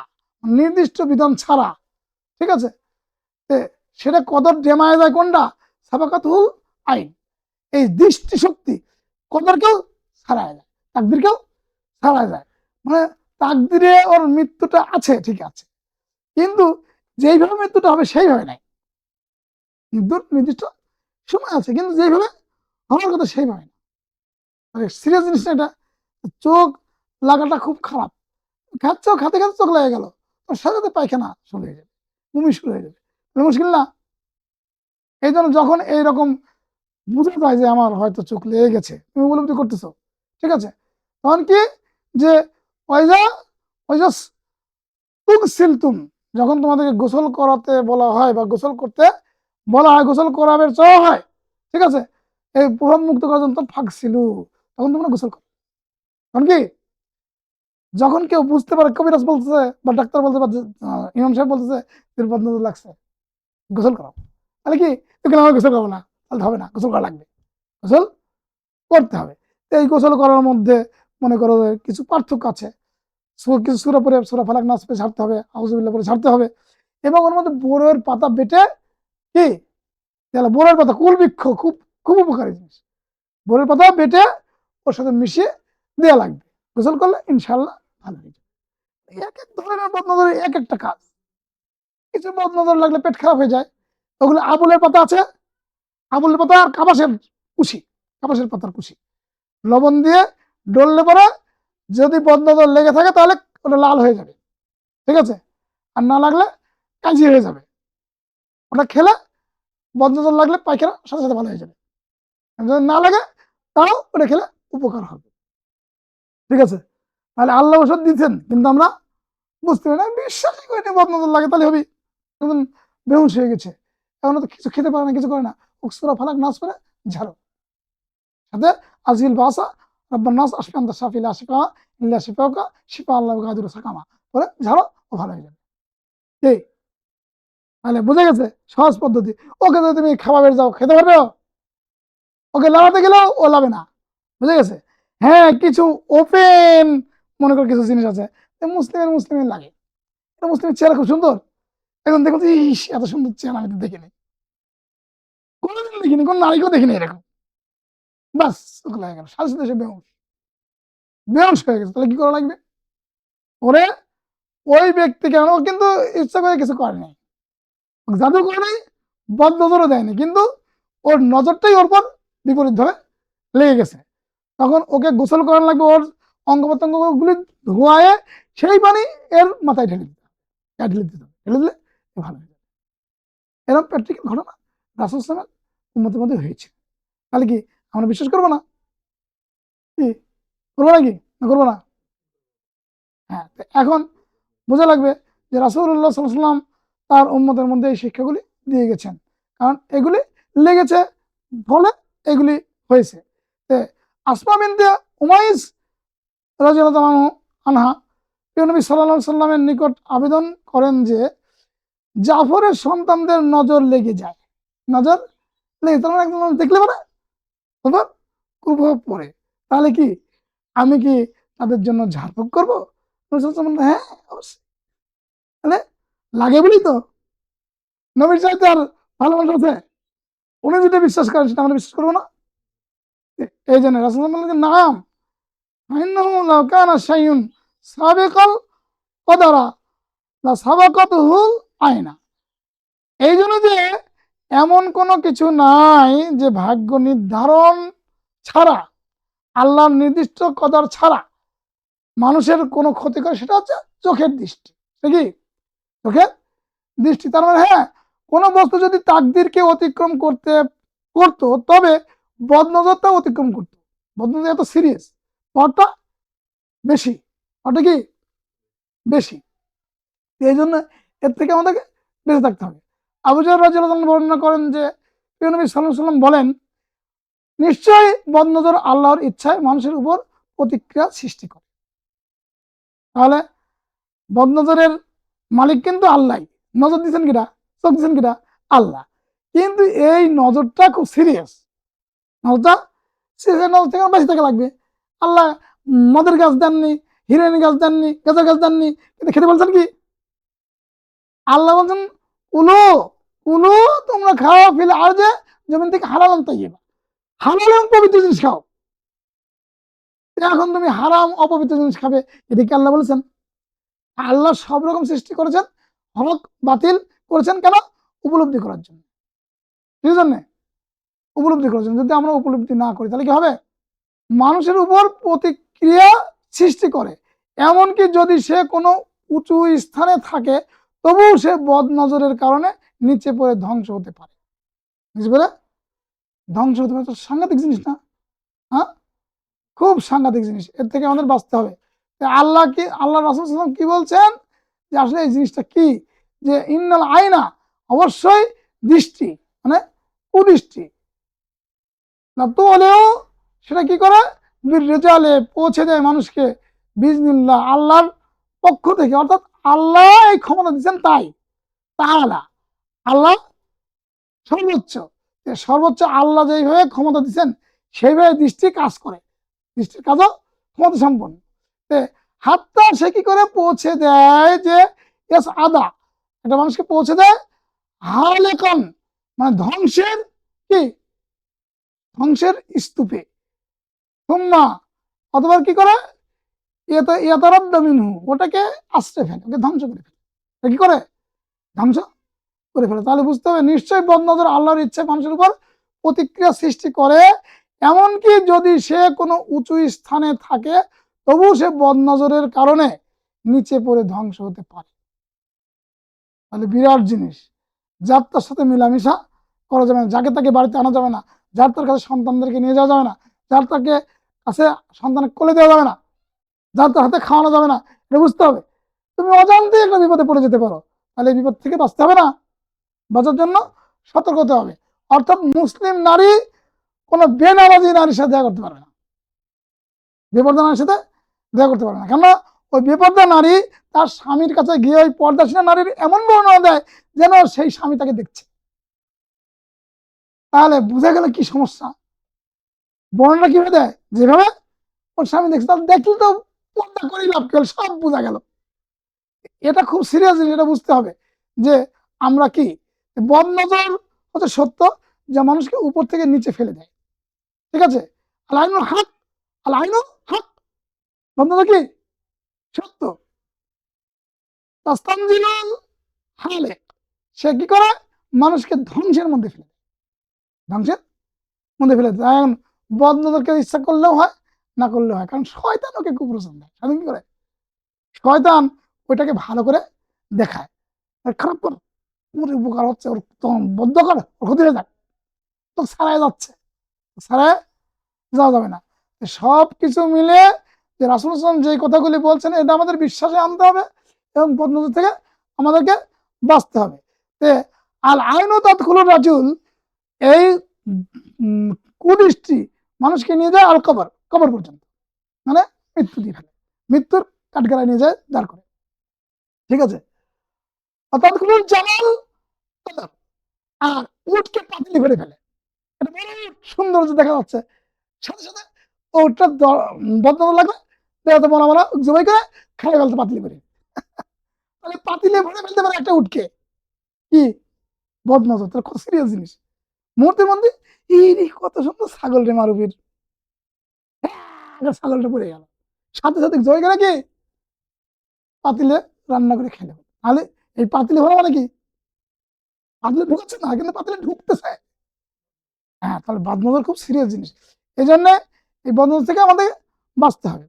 নির্দিষ্ট বিধান ছাড়া, ঠিক আছে। সেটা কদর জেমায় যায় কোনটা? সাবাকাতুল আইন, এই দৃষ্টিশক্তি কদরকেও ছাড়ায় যায়, তাকদিরকেও ছাড়ায় যায়। মানে তাকদিরে ওর মৃত্যুটা আছে, ঠিক আছে, কিন্তু যেইভাবে মৃত্যুটা হবে সেইভাবে নাই। মৃত্যুর নির্দিষ্ট সময় আছে, কিন্তু যেইভাবে হওয়ার কথা সেইভাবে না। সিরিয়াস জিনিসটা এটা। চোখ লাগাটা খুব খারাপ। খাচ্ছ, খাতে খাতে চোখ লেগে গেল, ওর সাথে সাথে পায়খানা শুরু হয়ে যাবে, বমি শুরু হয়ে যাবে, মুশকিল না? এই জন্য যখন এইরকম বুঝে যায় যে আমার হয়তো চোখ লেগে গেছে, তুমি উপলব্ধি করতেছো, ঠিক আছে, তখন কি যে ওইজা ওইজা তুগসিলতুম, যখন তোমাদেরকে গোসল করাতে বলা হয় বা গোসল করতে বলা হয়, গোসল করাবে চাওয়া হয়, ঠিক আছে, এই প্রভাব মুক্ত করার জন্য ফাঁকছিলু, তখন তোমরা গোসল করো। তখন কি যখন কেউ বুঝতে পারে, কবিরাজ বলতেছে বা ডাক্তার বলতে পারছে, ইমাম সাহেব বলতেছে বদনজর লাগছে, গোসল করাও, তাহলে কি তুমি আমার গোসল করবো না, তাহলে হবে না, গোসল করা লাগবে, গোসল করতে হবে। এই গোসল করার মধ্যে মনে করো কিছু পার্থক্য আছে। কিছু সূরা পড়ে, সূরা ফালাক নাস পড়ে ছাড়তে হবে, আউযুবিল্লাহ পড়ে ছাড়তে হবে, এবং ওর মধ্যে বড়ের পাতা বেটে কি বড়ের পাতা, কুল বৃক্ষ খুব খুব উপকারী জিনিস, বড়ের পাতা বেটে ওর সাথে মিশিয়ে দেওয়া লাগবে। গোসল করলে ইনশাল্লাহ ভালো হয়ে যাবে। এক এক ধরনের বদনজরের এক একটা কাজ। কিছু বদনজর লাগলে পেট খারাপ হয়ে যায়, ওগুলো আবুলের পাতা আছে, আবুলের পাতা আর কাবাসের কুশি, কাবাসের পাতার কুশি লবণ দিয়ে ডললে পরে যদি বদনজর লেগে থাকে তাহলে ওটা লাল হয়ে যাবে, ঠিক আছে, আর না লাগলে কাঁচি হয়ে যাবে। ওটা খেলে বদনজর লাগলে পায়খানা সাথে সাথে ভালো হয়ে যাবে, যদি না লাগে তাও ওটা খেলে উপকার হবে, ঠিক আছে। তাহলে আল্লাহ ওষুধ দিচ্ছেন, কিন্তু আমরা বুঝতে পারি না, বিশ্বাসই করিনি বদনজর লাগে, তাহলে হবে এখন বেহুশ হয়ে গেছে, এখন তো কিছু খেতে পারে না, কিছু করে না, সূরা ফালাক নাস করে ঝাড়ো, সাথে আজিল বাসা রব্বান নাস আশফি আনতা শাফি লা শিফা ইল্লা শিফাউকা শিফা আল্লাহু গাদিরু সাকামা, বলে ঝাড়ো, ও ভালো হয়ে যাবে। এই তাহলে বুঝে গেছে সহজ পদ্ধতি। ওকে যদি তুমি খাওয়াবে যাও, খেতে পারবে? ওকে লাগাতে গেলেও ও লাবে না, বুঝে গেছে। হ্যাঁ, কিছু ওপেন মনে করো কিছু জিনিস আছে মুসলিমের লাগে, মুসলিমের চেহারা খুব সুন্দর, এখন দেখো ইস এত সুন্দর চেহারা আমি তো দেখিনি, কোনোদিন দেখিনি, কোন নারীকেও দেখিনি এরকম, বাস ওগুলো হয়ে গেল, সাথে সাথে সে বেহুশ, বেহুশ হয়ে গেছে। তাহলে কি করা লাগবে? ওরে ওই ব্যক্তি কেন, কিন্তু ইচ্ছা করে কিছু করে নাই, জাদু করে নাই, বদ নজরও দেয়নি, কিন্তু ওর নজরটাই ওর পর বিপরীত ভাবে লেগে গেছে, তখন ওকে গোসল করানো লাগবে, ওর অঙ্গ প্রত্যঙ্গ গুলি ধোয়ায় সেই পানি এর মাথায় ঢেলে দিতে হবে, ঢেলে দিতে হবে, ঢেলে দিলে ভালো হয়ে যাবে। এরকম প্র্যাকটিক্যাল ঘটনা রাসূল সাল্লাল্লাহু আলাইহি ওয়াসাল্লামের উম্মতের মধ্যে হয়েছে। তাহলে কি আমরা বিশ্বাস করবো না? কি করবো নাকি, না করবো না? হ্যাঁ, এখন বোঝা লাগবে যে রাসূলুল্লাহ সাল্লাল্লাহু আলাইহি ওয়াসাল্লাম তার উম্মতের মধ্যে এই শিক্ষাগুলি দিয়ে গেছেন, কারণ এগুলি লেগেছে ফলে এগুলি হয়েছে। আসমা বিনতে উমাইস রাদিয়াল্লাহু আনহা প্রিয় নবী সাল্লাল্লাহু আলাইহি সাল্লামের নিকট আবেদন করেন যে জাফরের সন্তানদের নজর লেগে যায়, নজর লেগে, তার মানে একদম দেখলে পরে তোমার কুপ্রভাব পড়ে, তাহলে কি আমি কি তাদের জন্য ঝাড়ফুঁক করবো? হ্যাঁ অবশ্যই, তাহলে লাগে বলি তো, নবীর চাইতে আর ভালো মানুষ আছে? উনি যেটা বিশ্বাস করেন সেটা আমরা বিশ্বাস করবো না? এই জন্য রাসূলুল্লাহ নাম ইন্নাহু লাউ কানা শাইউন সাবিকাল কদরা লা সাবাকাতুহুল আয়না। এই জন্য যে এমন কোনো কিছু নাই যে ভাগ্য নির্ধারণ ছাড়া, আল্লাহর নির্দিষ্ট কদর ছাড়া মানুষের কোনো ক্ষতি করে, সেটা হচ্ছে চোখের দৃষ্টি। কি চোখের দৃষ্টি? তার মানে হ্যাঁ, কোনো বস্তু যদি তাকদিরকে অতিক্রম করতো তবে বদনজরটা অতিক্রম করতো। বদনজর এত সিরিয়াস, পাওয়ারটা বেশি, পাওয়ারটা কি বেশি, এই জন্য এর থেকে আমাদেরকে বেঁচে থাকতে হবে। আবু যর রাদিয়াল্লাহু আনহু বর্ণনা করেন যে প্রিয় নবী সাল্লাল্লাহু আলাইহি ওয়াসাল্লাম বলেন, নিশ্চয়ই বদনজর আল্লাহর ইচ্ছায় মানুষের উপর প্রতিক্রিয়া সৃষ্টি করে। তাহলে বদনজরের মালিক কিন্তু আল্লাহ, নজর দিচ্ছেন কিনা, চোখ দিচ্ছেন কিনা আল্লাহ, কিন্তু এই নজরটা খুব সিরিয়াস। নজরটা সিরিয়াস, নজর থেকে বেশি থাকা লাগবে। আল্লাহ মদের গাছ দেননি, হিরোইন গাছ দেননি, গাঁজা গাছ দেননি, কিন্তু খেতে বলছেন কি? আল্লাহ বলছেন কুলু কুলু তোমরা খাও ফিল আরজে, জমিন থেকে হালাল তাইয়্যিবা, হালাল এবং পবিত্র জিনিস খাও। এখন তুমি হারাম অপবিত্র জিনিস খাবে, এটা কি আল্লাহ বলেছেন? আল্লাহ সব রকম সৃষ্টি করেছেন, হক বাতিল করেছেন কেন? উপলব্ধি করার জন্য। ঠিক আছে, উপলব্ধি করার জন্য। যদি আমরা উপলব্ধি না করি তাহলে কি হবে? মানুষের উপর প্রতিক্রিয়া সৃষ্টি করে, এমনকি যদি সে কোনো উঁচু স্থানে থাকে তবুও সে বদ নজরের কারণে নিচে পড়ে ধ্বংস হতে পারে। বুঝতে পারে? ধ্বংস হতে পারে, তো সাংঘাতিক জিনিস না? হ্যাঁ, খুব সাংঘাতিক জিনিস। এর থেকে আমাদের বাঁচতে হবে। আল্লাহ কি, আল্লাহ রাসূল সাল্লাল্লাহু আলাইহি ওয়াসাল্লাম কি বলছেন যে আসলে এই জিনিসটা কি, যে ইন্নাল আয়না, অবশ্যই দৃষ্টি, মানে কুদৃষ্টি, না তো হলেও সেটা কি করে, রেজালে পৌঁছে দেয় মানুষকে বিজনিল্লাহ, আল্লাহর পক্ষ থেকে। অর্থাৎ আল্লাহ এই ক্ষমতা দিচ্ছেন, তাই তাআলা আল্লাহ সর্বোচ্চ, সর্বোচ্চ আল্লাহ যেইভাবে ক্ষমতা দিচ্ছেন সেইভাবে দৃষ্টি কাজ করে, দৃষ্টির কাজও ক্ষমতা সম্পন্ন। হাতটা সে কি করে পৌঁছে দেয় যে এস আদা, একটা মানুষকে পৌঁছে দেয় হালেকন, মানে ধ্বংসের কি, ধ্বংসের স্তূপে। হুম্মা, অথবা কি করে, ইয়াতারাদ্দা মিনহু, ওটাকে আশ্রয় ফেলে, ওকে ধ্বংস করে ফেলে। কি করে? ধ্বংস করে ফেলে। তাহলে বুঝতে হবে নিশ্চয়ই বদনজর আল্লাহর ইচ্ছে মানুষের উপর প্রতিক্রিয়া সৃষ্টি করে, এমনকি যদি সে কোনো উঁচু স্থানে থাকে তবু সে বদনজরের কারণে নিচে পড়ে ধ্বংস হতে পারে। তাহলে বিরাট জিনিস। যার তার সাথে মিলামিশা করা যাবে না, যাকে তাকে বাড়িতে আনা যাবে না, যার তার কাছে সন্তানদেরকে নিয়ে যাওয়া যাবে না, যার তাকে কাছে সন্তানের কোলে দেওয়া যাবে না, যার তার হাতে খাওয়ানো যাবে না। এটা বুঝতে হবে। তুমি অজান্তে একটা বিপদে পড়ে যেতে পারো, তাহলে এই বিপদ থেকে বাঁচতে হবে না, বাঁচার জন্য সতর্ক হতে হবে। অর্থাৎ মুসলিম নারী কোনো বেনামাজি নারীর সাথে দেখা করতে পারবে না, বেপর্দা নারীর সাথে দেখা করতে পারবে না। কেন? ওই বেপর্দা নারী তার স্বামীর কাছে গিয়ে ওই পর্দাশীল নারীর এমন বর্ণনা দেয় যেন সেই স্বামী তাকে দেখছে। তাহলে বুঝা গেল কি সমস্যা। বর্ণনা কিভাবে দেয়? যেভাবে ওর স্বামী দেখছে, তাহলে দেখলে তো পর্দা করেই লাভ কি হল, সব বোঝা গেল। এটা খুব সিরিয়াস জিনিস, এটা বুঝতে হবে যে আমরা কি, বদনজর হচ্ছে সত্য, যা মানুষকে উপর থেকে নিচে ফেলে দেয়। ঠিক আছে, আল আইনুল হক, আল আইনুল হক, বদনজর কি সত্য। তাস্তানজিলুল হালেক, সে কি করে, মানুষকে ধ্বংসের মধ্যে ফেলে দেয়, ধ্বংসের মধ্যে ফেলে দেয়। এখন বদনজরকে ইচ্ছা করলেও হয়, না করলেও হয়, কারণ শয়তান ওকে কুপ্রোচন দেয়। শয়তান কি করে? শয়তান ওইটাকে ভালো করে দেখায়, খারাপ কর, ওর উপকার হচ্ছে, ওর তখন বদ্ধ কর, ওর ক্ষতি হয়ে যাক, তো ছাড়াই যাচ্ছে, ছাড়াই যাওয়া যাবে না। সব কিছু মিলে যে রাসূল সাল্লাল্লাহু আলাইহি ওয়াসাল্লাম যে কথাগুলি বলছেন এটা আমাদের বিশ্বাসে আনতে হবে এবং বদনজর থেকে আমাদেরকে বাঁচতে হবে। আল আইনু তাদখুলুর রাজুল, এই কুদৃষ্টি মানুষকে নিয়ে যায় আল কবর, কবর পর্যন্ত, মানে মৃত্যু দিয়ে ফেলে, মৃত্যুর কাঠগড়ায় নিয়ে যায় দাঁড় করে। ঠিক আছে, তাদখুলুল জামাল কদর, আর উটকে পাতিলি করে ফেলে। এটা বড় সৌন্দর্য দেখা যাচ্ছে, সাথে সাথে ওটা বদনাম লাগবে, দেখাতে মনে মনে জবাই করে খাই ফেলতে পাতিলি করে। তাহলে পাতিলে ভরে ফেলতে পারে একটা উটকে, কি বদনজর, তাহলে কত সিরিয়াস জিনিস। মুহূর্তের মধ্যে এই কত সুন্দর ছাগল রে মারুফির, ছাগলটা পড়ে গেল, সাথে সাথে জয় করে কি পাতিলে রান্না করে খেলে। তাহলে এই পাতিলে ভরা মানে কি, পাতিলে ঢুকাচ্ছে না কিন্তু পাতিলে ঢুকতেছে। হ্যাঁ, তাহলে বদনজর খুব সিরিয়াস জিনিস। এই জন্য এই বদনজর থেকে আমাদের বাঁচতে হবে।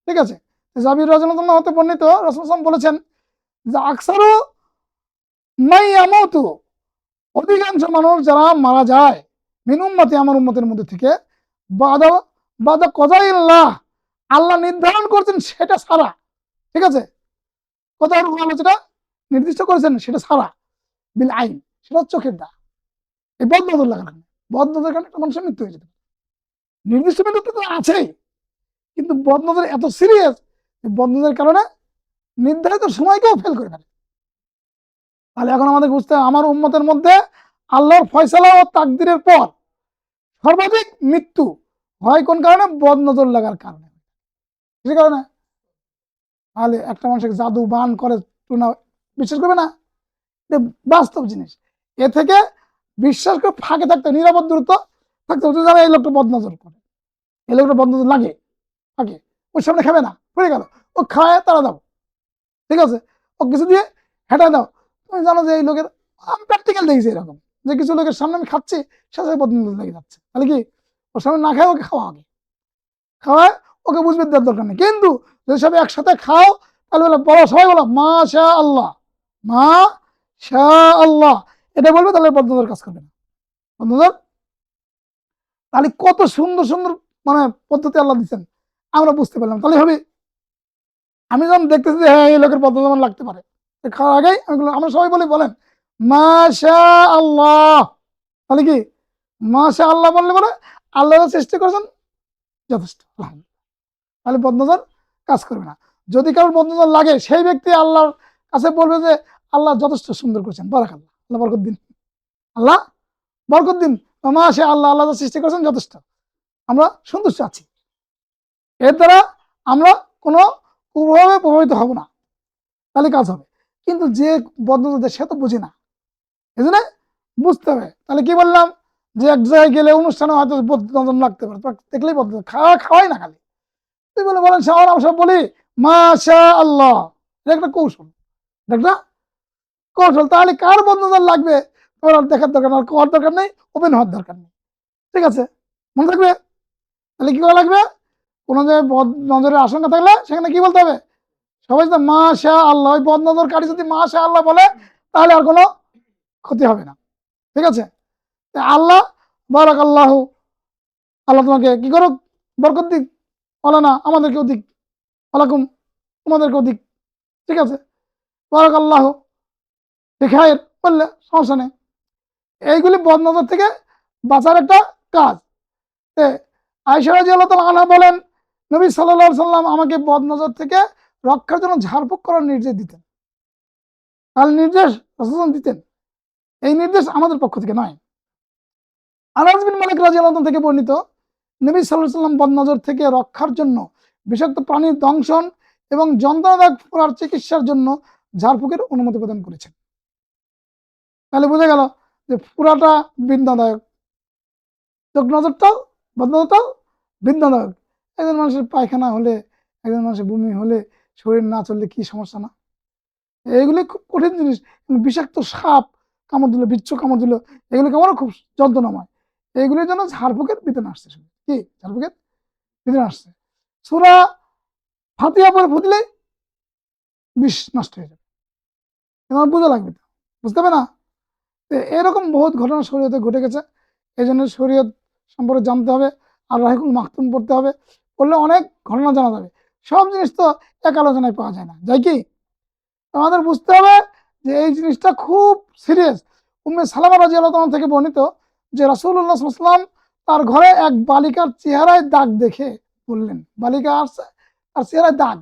ঠিক আছে, জাবির রাদিয়াল্লাহু হতে বর্ণিত, রাসূল সাল্লাল্লাহু আলাইহি ওয়াসাল্লাম বলেছেন যে আকসারু মাই ইয়ামুতু, অধিকাংশ মানুষ যারা মারা যায়, মিন উম্মতি, আমার উম্মতের মধ্যে থেকে, বাদা বাদা কদাইল্লাহ, আল্লাহ নির্ধারণ করছেন সেটা ছাড়া। ঠিক আছে, কথা আল্লাহ যেটা নির্দিষ্ট করেছেন সেটা ছাড়া, বিল আইন, সেটা চোখের দা। এই বদনজর লাগার কারণে, বদনজরের কারণে একটা মানুষের মৃত্যু হয়ে যেতে পারে। নির্দিষ্ট মৃত্যু তো আছেই, কিন্তু বদনজর এত সিরিয়াস, বদনজরের কারণে নির্ধারিত সময়কেও ফেল করে ফেলে। তাহলে এখন আমাদের বুঝতে হবে, আমার উম্মতের মধ্যে আল্লাহর ফয়সালা ও তাকদিরের পর সর্বাধিক মৃত্যু হয় কোন কারণে? বদনজর লাগার কারণে। সে কারণে তাহলে একটা মানুষের জাদু বান করে টুনা বিশ্বাস করবে না, এটা বাস্তব জিনিস। এ থেকে বিশ্বাস করে ফাঁকে থাকতে, নিরাপদ দূরত্ব থাকতে হচ্ছে। যারা এই লোকটা বদনজর করে, এই লোকটা বদনজর লাগে ফাঁকে, ওর সামনে খাবে না, পড়ে গেল, ও খায় তারা দাও। ঠিক আছে, ও কিছু দিয়ে হেঁটে দাও, তুমি জানো যে এই লোকের, আমি প্র্যাকটিক্যাল দেখেছি এরকম, যে কিছু লোকের সামনে আমি খাচ্ছি, সাথে বদনজর লেগে যাচ্ছে। তাহলে কি ওর সামনে না খায় ওকে খাওয়া, আগে খাওয়ায় ওকে বুঝবে দেওয়ার দরকার নেই। কিন্তু যদি সবাই একসাথে খাও, তাহলে বলো, সবাই বলো মা শা আল্লাহ, মা শা আল্লাহ, এটা বলবে, তাহলে বদনজর কাজ করবে না। বদনজর, তাহলে কত সুন্দর সুন্দর মানে পদ্ধতি আল্লাহ দিচ্ছেন, আমরা বুঝতে পারলাম। তাহলে হবে, আমি যখন দেখতেছি যে হ্যাঁ এই লোকের বদনজর আমার লাগতে পারে, খাওয়ার আগেই আমরা সবাই বলেন মা শা আল্লাহ। তাহলে কি মা শা আল্লাহ বললে পরে আল্লাহ সৃষ্টি করেছেন যথেষ্ট, তাহলে বদনজর কাজ করবে না। যদি কারোর বদনজর লাগে, সেই ব্যক্তি আল্লাহর কাছে বলবে যে আল্লাহ যথেষ্ট সুন্দর করেছেন, বারাকাল্লাহ, আল্লাহ বরকত দিন, আল্লাহ বরকত দিন, মাশা আল্লাহ, আল্লাহ সৃষ্টি করেছেন যথেষ্ট, আমরা সন্তুষ্ট আছি। এর দ্বারা আমরা কোনো কুভাবে প্রভাবিত হব না, তাহলে কাজ হবে। কিন্তু যে বদনজর সে তো বুঝি না, এই জন্য বুঝতে হবে। তাহলে কি বললাম, যে এক জায়গায় গেলে অনুষ্ঠানে হয়তো বদনজর লাগতে পারে, দেখলেই বদনজর, খাওয়াই না খালি তুই বলেন শাওন, আমরা সব বলি মাশা আল্লাহ, এটা একটা কৌশল, একটা কৌশল। তাহলে কার বদনজর লাগবে তোমার দেখার দরকার নেই, হওয়ার দরকার নেই, ওপেন হওয়ার দরকার নেই। ঠিক আছে, মনে থাকবে। তাহলে কি করা লাগবে? কোনো জায়গায় বদনজরের আশঙ্কা থাকলে সেখানে কি বলতে হবে? সবাই যদি মাশা আল্লাহ, ওই বদনজরকারী যদি মাশা আল্লাহ বলে, তাহলে আর কোনো ক্ষতি হবে না। ঠিক আছে, আল্লাহ বারাকাল্লাহ, আল্লাহ তোমাকে কি করুক, বরকত দিক, না আমাদেরকেও দিক, ওয়ালাকুম, তোমাদেরকেও দিক। ঠিক আছে, বারাকাল্লাহ খায়ের বললে সমস্যা নেই। এইগুলি বদনজর থেকে বাঁচার একটা কাজ। আয়েশা রাদিয়াল্লাহু তাআলা আনহা বলেন, নবী সাল্লাল্লাহু আলাইহি সাল্লাম আমাকে বদনজর থেকে রক্ষার জন্য ঝাড়ফুঁক করার নির্দেশ দিতেন। তাহলে নির্দেশ রাসূল দিতেন, এই নির্দেশ আমাদের পক্ষ থেকে নয়। আনাস বিন মালিক রাদিয়াল্লাহু থেকে বর্ণিত, নবী সাল্লাল্লাহু আলাইহি সাল্লাম বদনজর থেকে রক্ষার জন্য, বিষাক্ত প্রাণীর দংশন এবং যন্ত্রণাদায়ক ফোঁড়ার চিকিৎসার জন্য ঝাড়ফুঁকের অনুমতি প্রদান করেছেন। তাহলে বোঝা গেল যে পুরাটা বিন্দাদায়ক, চোখ নজরটাও, বদনজরটাও বিন্দাদায়ক। একজন মানুষের পায়খানা হলে, একজন মানুষের বমি হলে, শরীর না চললে কি সমস্যা না, এইগুলি খুব কঠিন জিনিস। বিষাক্ত সাপ কামড় দিল, বিচ্ছু কামড় দিল, এগুলি কামড়ও খুব যন্ত্রণাময়। এইগুলির জন্য ঝাড়ফুঁকের বিধান আসছে, কি ঝাড়ফুঁকের বিধান আসছে। সূরা ফাতিহা পরে ফুটলে বিষ নষ্ট হয়ে যাবে, তোমার বোঝা লাগবে তো, বুঝতে হবে না। এরকম বহুত ঘটনা শরীয়তে ঘটে গেছে। এই জন্য শরীয়ত সম্পর্কে জানতে হবে, আর রাহিকুল মাখতুম পড়তে হবে, পড়লে অনেক ঘটনা জানা যাবে। সব জিনিস তো এক আলোচনায় পাওয়া যায় না, যাই কি? আমাদের বুঝতে হবে যে এই জিনিসটা খুব সিরিয়াস। উম্মে সালামা রাদিয়াল্লাহু তাআলা থেকে বর্ণিত যে রাসূলুল্লাহ সাল্লাল্লাহু আলাইহি ওয়াসাল্লাম তার ঘরে এক বালিকার চেহারায় দাগ দেখে বললেন, বালিকা আসছে তার চেহারায় দাগ,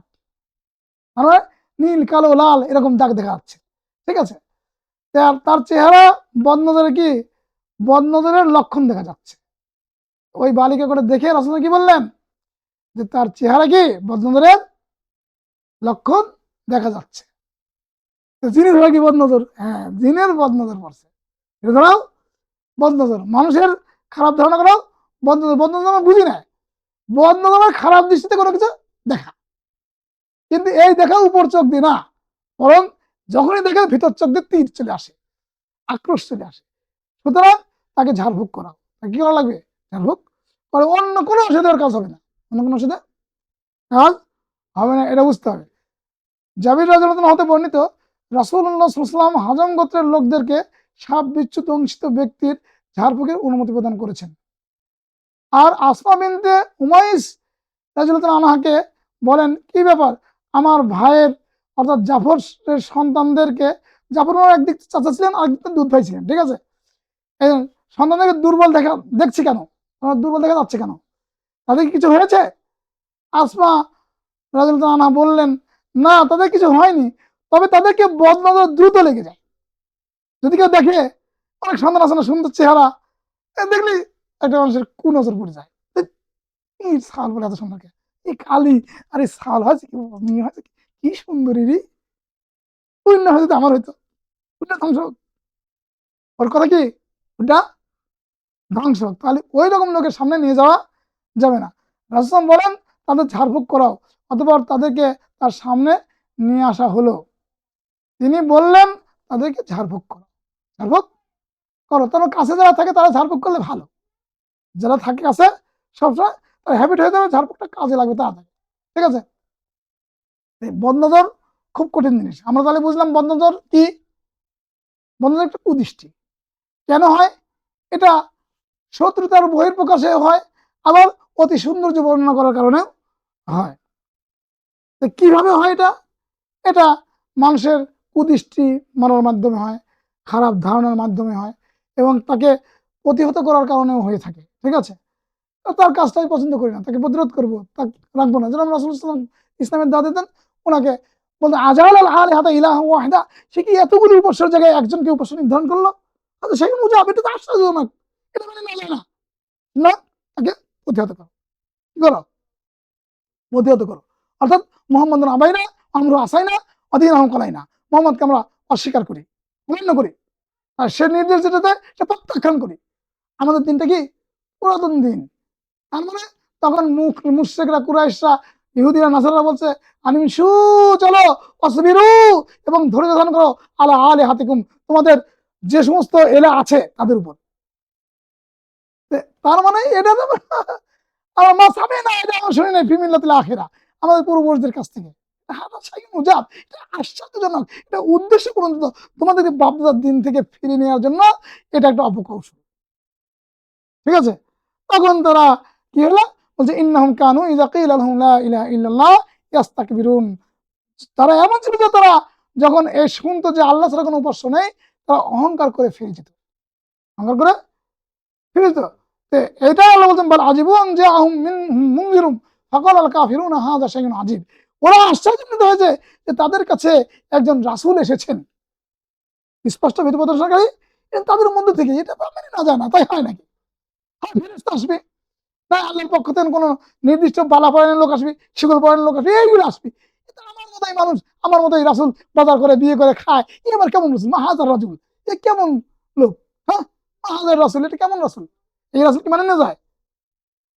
মানে নীল কালো লাল এরকম দাগ দেখা যাচ্ছে, ঠিক আছে। তার চেহারা বদনজরে কি বদনজরের লক্ষণ দেখা যাচ্ছে। ওই বালিকা করে দেখে রাসূল কি বললেন যে তার চেহারা কি বদনজরের লক্ষণ দেখা যাচ্ছে। জিনের হয় কি বদনজর, হ্যাঁ জিনের বদনজর পড়ছে, এটা ধরাও বদনজর। মানুষের খারাপ ধারণা করাও বদনজর। বদনজর আমরা বুঝি না, বদনজর খারাপ দৃষ্টিতে কোনো কিছু দেখা, কিন্তু এই দেখা উপর চোখ দিয়ে না, বরং যখনই দেখে ভিতর চোখ দিয়ে তীর চলে আসে, আক্রোশ চলে আসে। সুতরাং তাকে ঝাড়ফুঁক করাও। কি করা লাগবে? ঝাড়ফুঁক করে। অন্য কোনো ওষুধের কাজ হবে না, অন্য কোনো ওষুধে কাজ হবে না, এটা বুঝতে হবে। জাবির রাদিয়াল্লাহু আনহু হতে বর্ণিত রাসূলুল্লাহ সাল্লাল্লাহু আলাইহি ওয়াসাল্লাম হাজম গোত্রের লোকদেরকে সাপ বিচ্ছু দংশিত ব্যক্তির ঝাড়ফুঁকের অনুমতি প্রদান করেছেন। আর আসমা বিনতে উমাইস রাদিয়াল্লাহু আনহাকে বলেন, কি ব্যাপার, আমার ভাইয়ের অর্থাৎ জাফরের সন্তানদেরকে, জাফর একদিক চাচা ছিলেন, আরেকদিক দুধ ভাই ছিলেন, ঠিক আছে। এই সন্তানদেরকে দুর্বল দেখছি কেন, দুর্বল দেখা যাচ্ছে কেন, তাদের কিছু হয়েছে? আসমা রাদিয়াল্লাহু আনহা বললেন, না তাদের কিছু হয়নি, তবে তাদেরকে বদনজর দ্রুত লেগে যায়। যদি কেউ দেখে অনেক সন্তান আছে না, সুন্দর চেহারা, দেখলি একটা মানুষের কুনজর পড়ে যায়, ছাল বলে এত সুন্দর, এই কালি, আরে ছাল হয়েছে কি, মেয়ে হয়েছে কি সুন্দরী রে, পুণ্য হয়তো আমার হয়তো, ওটা ধ্বংস, ওর কথা কি ওটা ধ্বংস। তাহলে ওই রকম লোকের সামনে নিয়ে যাওয়া যাবে না। রাসূল বলেন তাদের ঝাড়ফুঁক করাও, অতঃপর তাদেরকে তার সামনে নিয়ে আসা হলো। তিনি বললেন তাদেরকে ঝাড়ফুঁক করো, ঝাড়ফুঁক করো। তোমার কাছে যারা থাকে তারা ঝাড়ফুঁক করলে ভালো, যারা থাকে কাছে সবসময় তার হ্যাবিট হয়ে যাবে, ঝাড়ফুঁকটা কাজে লাগবে তাড়াতাড়ি, ঠিক আছে। বদনজর খুব কঠিন জিনিস। আমরা তাহলে বুঝলাম বদনজর কি, বদনজর একটা কুদৃষ্টি। কেন হয় এটা? শত্রুতার বহিঃপ্রকাশে হয়, আবার অতি সৌন্দর্য বর্ণনা করার কারণেও হয়। তো কিভাবে হয় এটা? এটা মানুষের কুদৃষ্টি মারার মাধ্যমে হয়, খারাপ ধারণার মাধ্যমে হয়, এবং তাকে প্রতিহত করার কারণেও হয়ে থাকে, ঠিক আছে। তার কাজটাই পছন্দ করি না, তাকে প্রতিরোধ করবো, তাকে রাখবো না। যেরকম রাসূল সাল্লাল্লাহু আলাইহি ওয়াসাল্লাম ইসলামের দাওয়াত দিতেন, ওনাকে বলতেন আজাল আল আলিহাতা ইলাহা ওয়াহিদা, সে কি এতগুলো উপাস্যের জায়গায় একজনকে উপাস্য নির্ধারণ করলো? সেখানে মুজাব, এটা তো আশ্চর্যজনক, এটা মানে না যায় না, না তাকে প্রতিহত করো, কি করো? প্রতিহত করো। অর্থাৎ মোহাম্মদ আবাইনা আমরা আসাই না, অধীন কলাই না, মোহাম্মদকে আমরা অস্বীকার করি, অমান্য করি, আর সে নির্দেশ যেটা দেয় সে প্রত্যাখ্যান করি। আমাদের দিনটা কি পুরাতন দিন। তার মানে তখন মুশরিকরা, কুরাইশরা, ইহুদিরা, নাসারারা বলছে আনিমশু, চলো, অসবিরু, এবং ধৈর্য ধারণ করো, আলা আলে হাতিকুম, তোমাদের যে সমস্ত এলা আছে তাদের উপর। তার মানে এটা আমার মা সামে না, এটা আমার শুনি নাই ফিমিল্লাতিল আখিরা, আমাদের পূর্বপুরুষদের কাছ থেকে। এটা আশ্চর্যজনক, এটা উদ্দেশ্য পূরণিত, তোমাদের বাপদাদার দিন থেকে ফিরে নেওয়ার জন্য এটা একটা অপকৌশল, ঠিক আছে। তখন তারা কি হলো, বলছে ইন্নাহুম কানু ইযা কিলা লাহুম লা ইলাহা ইল্লাল্লাহ ইস্তাকবিরুন, তারা এমন ছিল যে তারা যখন এই শুনতো যে আল্লাহ ছাড়া কোনো উপাস্য নেই, তারা অহংকার করে ফিরে যেত, অহংকার করে ফিরে যেত। এটা আল্লাহ বলছেন বল আজিবু আন জাআহুম মিনহুম মুনযিরুন ফাকাল আল কাফিরুনা হাযা শাইউন আজীব, ওরা আশ্চর্যান্বিত হয়েছে যে তাদের কাছে একজন রাসূল এসেছেন, স্পষ্ট ভীতি প্রদর্শনকারী, তাদের মধ্যে থেকে, এটা মানে না যায় না, তাই হয় নাকি? হ্যাঁ ফেরেশতা আসবে, না আল্লাহর পক্ষ থেকে কোনো নির্দিষ্ট বালা পরায়ণের লোক আসবে, শিকল পরায়ণের লোক আসবে, এইগুলো আসবে। কিন্তু আমার মতোই মানুষ, আমার মতোই রাসূল বাজার করে বিয়ে করে খায়, এ আবার কেমন রাসূল? মাহাজার রাজুল, এ কেমন লোক? হ্যাঁ মাহাজার রাসূল, এটা কেমন রাসূল? এই রাসূল কি মানে না যায়?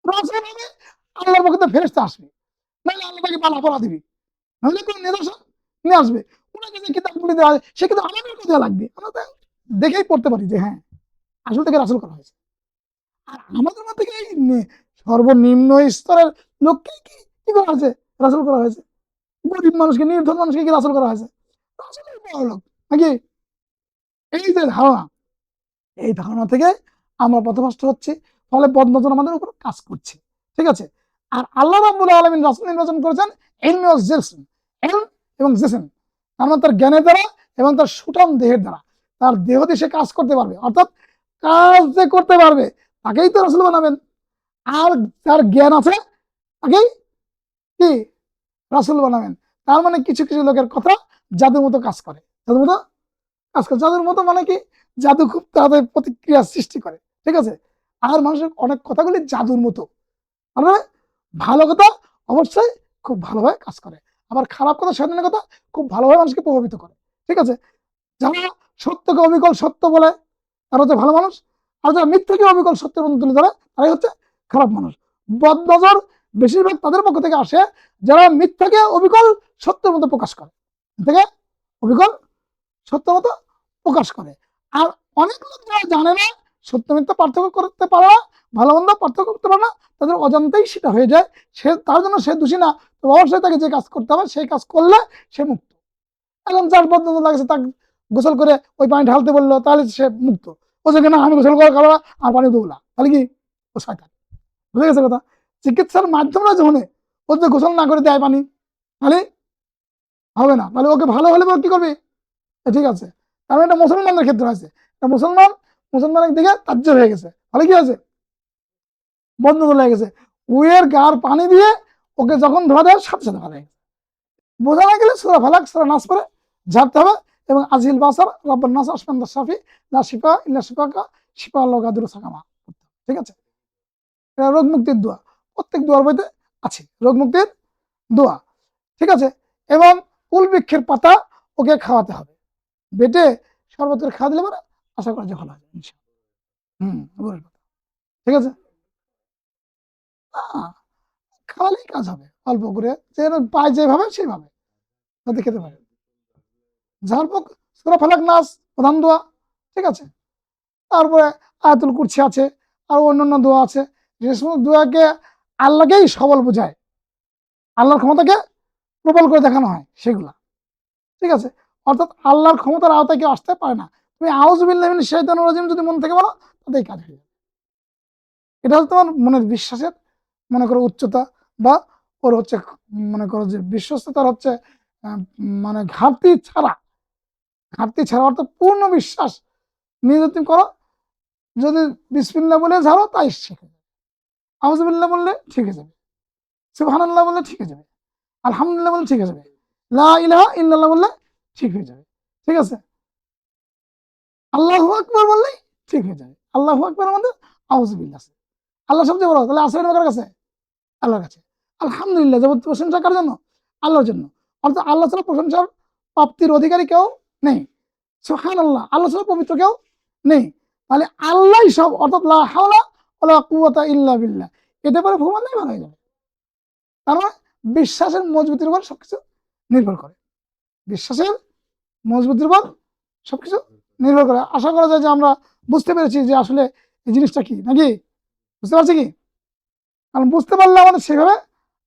রাসূল হবে আল্লাহর পক্ষ থেকে ফেরেশতা আসবে, নাহলে আল্লাহ তাকে বালা পরা দিবে, নাহলে কোনো নিদর্শন নিয়ে আসবে। ওনাকে যে কিতাবগুলি দেওয়া হয় সে কিন্তু আমাদেরকে দেওয়া লাগবে, আমরা তো দেখেই পড়তে পারি যে হ্যাঁ আসল থেকে রাসূল করা হয়েছে। আর আমাদের মধ্যে এই সর্বনিম্ন স্তরের লোককে কি করা হয়েছে? রাসূল করা হয়েছে। গরিব মানুষকে, নির্ধন মানুষকে কি রাসূল করা হয়েছে? রাসূলই বড় লোক নাকি? এই যে ধারণা, এই ধারণা থেকে আমরা পথভ্রষ্ট হচ্ছি, ফলে বদনজর আমাদের উপর কাজ করছে, ঠিক আছে। আর আল্লাহ রাব্বুল আলামিন রাসূল নির্বাচন করেছেন ইলম ও জিসম, ইলম এবং জিসম, আমরা তার জ্ঞানের দ্বারা এবং তার সুঠাম দেহের দ্বারা তার দেহ দিয়ে সে কাজ করতে পারবে, অর্থাৎ কাজ যে করতে পারবে তাকেই তো রাসূল বানাবেন। আর যার জ্ঞান আছে তাকেই কি রাসূল বানাবেন। তার মানে কিছু কিছু লোকের কথা জাদুর মতো কাজ করে, জাদুর মতো কাজ করে। জাদুর মতো মানে কি, জাদু খুব তাদের প্রতিক্রিয়া সৃষ্টি করে, ঠিক আছে। আর মানুষের অনেক কথাগুলি জাদুর মতো, মানে ভালো কথা অবশ্যই খুব ভালোভাবে কাজ করে, আবার খারাপ কথা শয়তানের কথা খুব ভালোভাবে মানুষকে প্রভাবিত করে, ঠিক আছে। যারা সত্যকে অবিকল সত্য বলে তারা হচ্ছে ভালো মানুষ, আর যারা মিথ্যাকে অবিকল সত্যের মধ্যে তুলে ধরে তারাই হচ্ছে খারাপ মানুষ। বদনজর বেশিরভাগ তাদের পক্ষ থেকে আসে যারা মিথ্যাকে অবিকল সত্যের মধ্যে প্রকাশ করে, থেকে অবিকল সত্য মতো প্রকাশ করে। আর অনেক লোক যারা জানে না, সত্য মিথ্যা পার্থক্য করতে পারে না, ভালো মন্দ পার্থক্য করতে পারে না, তাদের অজান্তেই সেটা হয়ে যায়, সে তার জন্য সে দোষী না, তো অবশ্যই তাকে যে কাজ করতে হবে সেই কাজ করলে সে মুক্ত। এখন যার বদনজর লাগছে তাকে গোসল করে ওই পানি ঢালতে বললো, তাহলে সে মুক্ত। ও যে না আমি গোসল করা খাবো আর পানি দেবো না, তাহলে কি ও শয়তান। বুঝে গেছে কথা? চিকিৎসার মাধ্যমে যখন ও যে গোসল না করে দেয় পানি, তাহলে হবে না, তাহলে ওকে ভালো হলে কি করবে, ঠিক আছে। কারণ এটা মুসলমানদের ক্ষেত্রে আছে, মুসলমানের দিকে তাজ্জুব হয়ে গেছে, তাহলে কি আছে, বদনজর লেগে গেছে। ওয়ের গার পানি দিয়ে ওকে যখন ধোয়া দেয় সাথে সাথে ভালো হয়ে গেছে। বোঝা না গেলে সূরা ফালাক সূরা নাস করে ঝাড়তে হবে, এবং আজিল বাসার রাব্বান নাস আশফান শাফি লা শিফা ইল্লা শিফাকা শিফা আল্লাহ গাদুরু সাকামা, ঠিক আছে। এটা রোগ মুক্তির দোয়া, প্রত্যেক দোয়ার বইতে আছে রোগ মুক্তির দোয়া, ঠিক আছে। এবং কুল বৃক্ষের পাতা ওকে খাওয়াতে হবে, বেটে শরবতের খাওয়া দিলে পরে আশা করা যায় ভালো হবে ইনশাআল্লাহ। ঠিক আছে, খাওয়ালেই কাজ হবে, অল্প করে যে পায় যেভাবে সেইভাবে যাতে খেতে পারে। ঝাড়ফুঁক সূরা ফালাক নাস প্রধান দোয়া, ঠিক আছে। তারপরে আয়াতুল কুরসি আছে, আর অন্যান্য দোয়া আছে, যে সমস্ত দোয়াকে আল্লাহকেই সবল বোঝায়, আল্লাহর ক্ষমতাকে প্রবল করে দেখানো হয় সেগুলা, ঠিক আছে। অর্থাৎ আল্লাহর ক্ষমতার আওতায় কেউ আসতে পারে না। তুমি আউযু বিল্লাহি মিনাশ শাইতানির রাজিম যদি মন থেকে বলো তাতেই কাজ হয়ে যাবে। এটা হচ্ছে তোমার মনের বিশ্বাসের, মনে করো উচ্চতা, বা ওর হচ্ছে মনে করো যে বিশ্বস্ততার হচ্ছে মানে ঘাটতি ছাড়া অর্থাৎ পূর্ণ বিশ্বাস নিয়ে যদি তুমি করো, যদি বিসমিল্লাহ বলে ঝাড়ো তাই শিখে যাবে, আউযু বিল্লাহ বললে ঠিক হয়ে যাবে, সুবহানাল্লাহ বললে ঠিক হয়ে যাবে, আলহামদুলিল্লাহ বললে ঠিক হয়ে যাবে, লা ইলাহা ইল্লাল্লাহ বললে ঠিক হয়ে যাবে, ঠিক আছে। আল্লাহু আকবার বললেই ঠিক হয়ে যাবে। আল্লাহু আকবার মধ্যে আউযু বিল্লাহ আছে, আল্লাহ সবচেয়ে বড়, তাহলে আসবে কার কাছে, আল্লাহর কাছে। আলহামদুলিল্লাহ যাবতীয় প্রশংসা কার জন্য, আল্লাহর জন্য, অর্থাৎ আল্লাহ ছাড়া প্রশংসার প্রাপ্তির অধিকারী কেউ নেই। সুবহানাল্লাহ, আল্লাহ ছাড়া পবিত্র কেউ নেই, তাহলে আল্লাহই সব, অর্থাৎ লা হাওলা ওয়ালা কুওয়াতা ইল্লা বিল্লাহ, এটা পরে ঘুমালেই ভালো হয়ে যাবে। তার মানে বিশ্বাসের মজবুতির উপর সবকিছু নির্ভর করে, বিশ্বাসের মজবুতির উপর সবকিছু নির্ভর করে। আশা করা যায় যে আমরা বুঝতে পেরেছি যে আসলে এই জিনিসটা কি, নাকি বুঝতে পারছি কি? কারণ বুঝতে পারলে আমাদের সেভাবে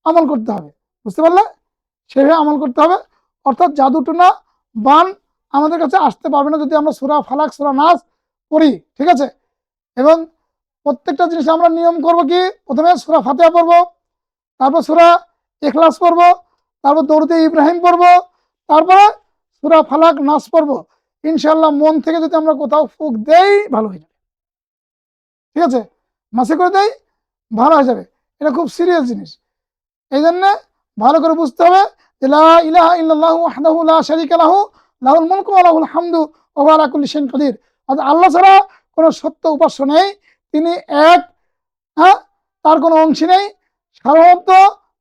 আমল করতে হবে, বুঝতে পারলে সেভাবে আমল করতে হবে। অর্থাৎ জাদুটোনা বান আমাদের কাছে আসতে পারবে না যদি আমরা সূরা ফালাক সূরা নাস পড়ি, ঠিক আছে। এবং প্রত্যেকটা জিনিস আমরা নিয়ম করব কি, প্রথমে সূরা ফাতিহা পড়বো, তারপর সূরা ইখলাস পড়বো, তারপর দরুদে ইব্রাহিম পড়বো, তারপরে সূরা ফালাক নাস পড়বো। ইনশাআল্লাহ মন থেকে যদি আমরা কোথাও ফুঁক দেই ভালো হয়ে যাবে, ঠিক আছে, মাসে করে দেই ভালো হয়ে যাবে। এটা খুব সিরিয়াস জিনিস, এই জন্য ভালো করে বুঝতে হবে যে লা ইলাহা ইল্লাল্লাহু ওয়াহদাহু লা শারীকা লাহু লাহুল মুলকু ওয়া লাহুল হামদু ওয়া হুয়া আলা কুল্লি শাইইন কাদির। অর্থাৎ আল্লাহ ছাড়া কোনো সত্য উপাস্য নেই, তিনি এক, হ্যাঁ, তার কোনো অংশ নেই, সার্বভৌমত্ব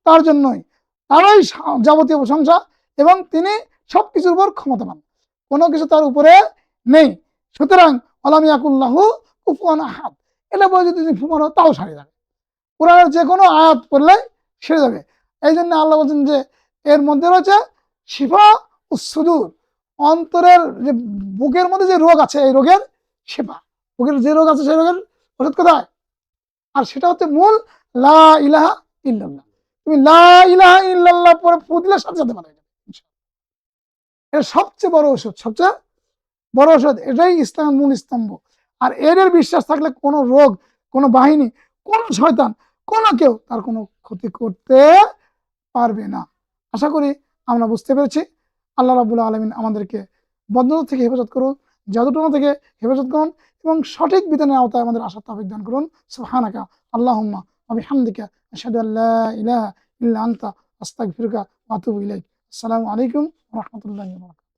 তার জন্যই, তারই যাবতীয় প্রশংসা, এবং তিনি সব কিছুর উপর ক্ষমতাবান, কোনো কিছু তার উপরে নেই। সুতরাং আলাম ইয়াকুল্লাহু কুফুয়ান আহাদ, এটা বলে যদি তুমি ফুমানো তাও সারে যাবে, কোরআনের যে কোনো আয়াত পড়লে সেরে যাবে। এই জন্য আল্লাহ বলছেন যে এর মধ্যে রয়েছে শিফা উসসুদুর, অন্তরের যে বুকের মধ্যে যে রোগ আছে এই রোগের শিফা, বুকের যে রোগ আছে সেই রোগের ওষুধ কোথায়, আর সেটা হচ্ছে মূল লা ইলাহা ইল্লাল্লাহ। তুমি লা ইলাহা ইল্লাল্লাহ পরে ফু দিলে সাথে সাথে ভালো হয়ে যাবে। এটা সবচেয়ে বড় ওষুধ, সবচেয়ে বড় ওষুধ, এটাই ইসলামের মূল স্তম্ভ। আর এর বিশ্বাস থাকলে কোনো রোগ, কোনো বাহিনী, কোনো শয়তান, কোনো কেউ তার কোনো ক্ষতি করতে পারবে না। আশা করি আমরা বুঝতে পেরেছি। আল্লাহ রাব্বুল আলামিন আমাদেরকে বদনজর থেকে হেফাজত করুন, জাদুটনা থেকে হেফাজত করুন এবং সঠিক বিধানের আওতায় আমাদের আসার তৌফিক দান করুন। সুবহানাকা আল্লাহুম্মা ওয়া বিহামদিকা আশহাদু আল্লা ইলাহা ইল্লা আনতা আস্তাগফিরুকা ওয়া আতুবু ইলাইক। আসসালামু আলাইকুম ওয়া রাহমাতুল্লাহি ওয়া বারাকাতুহু।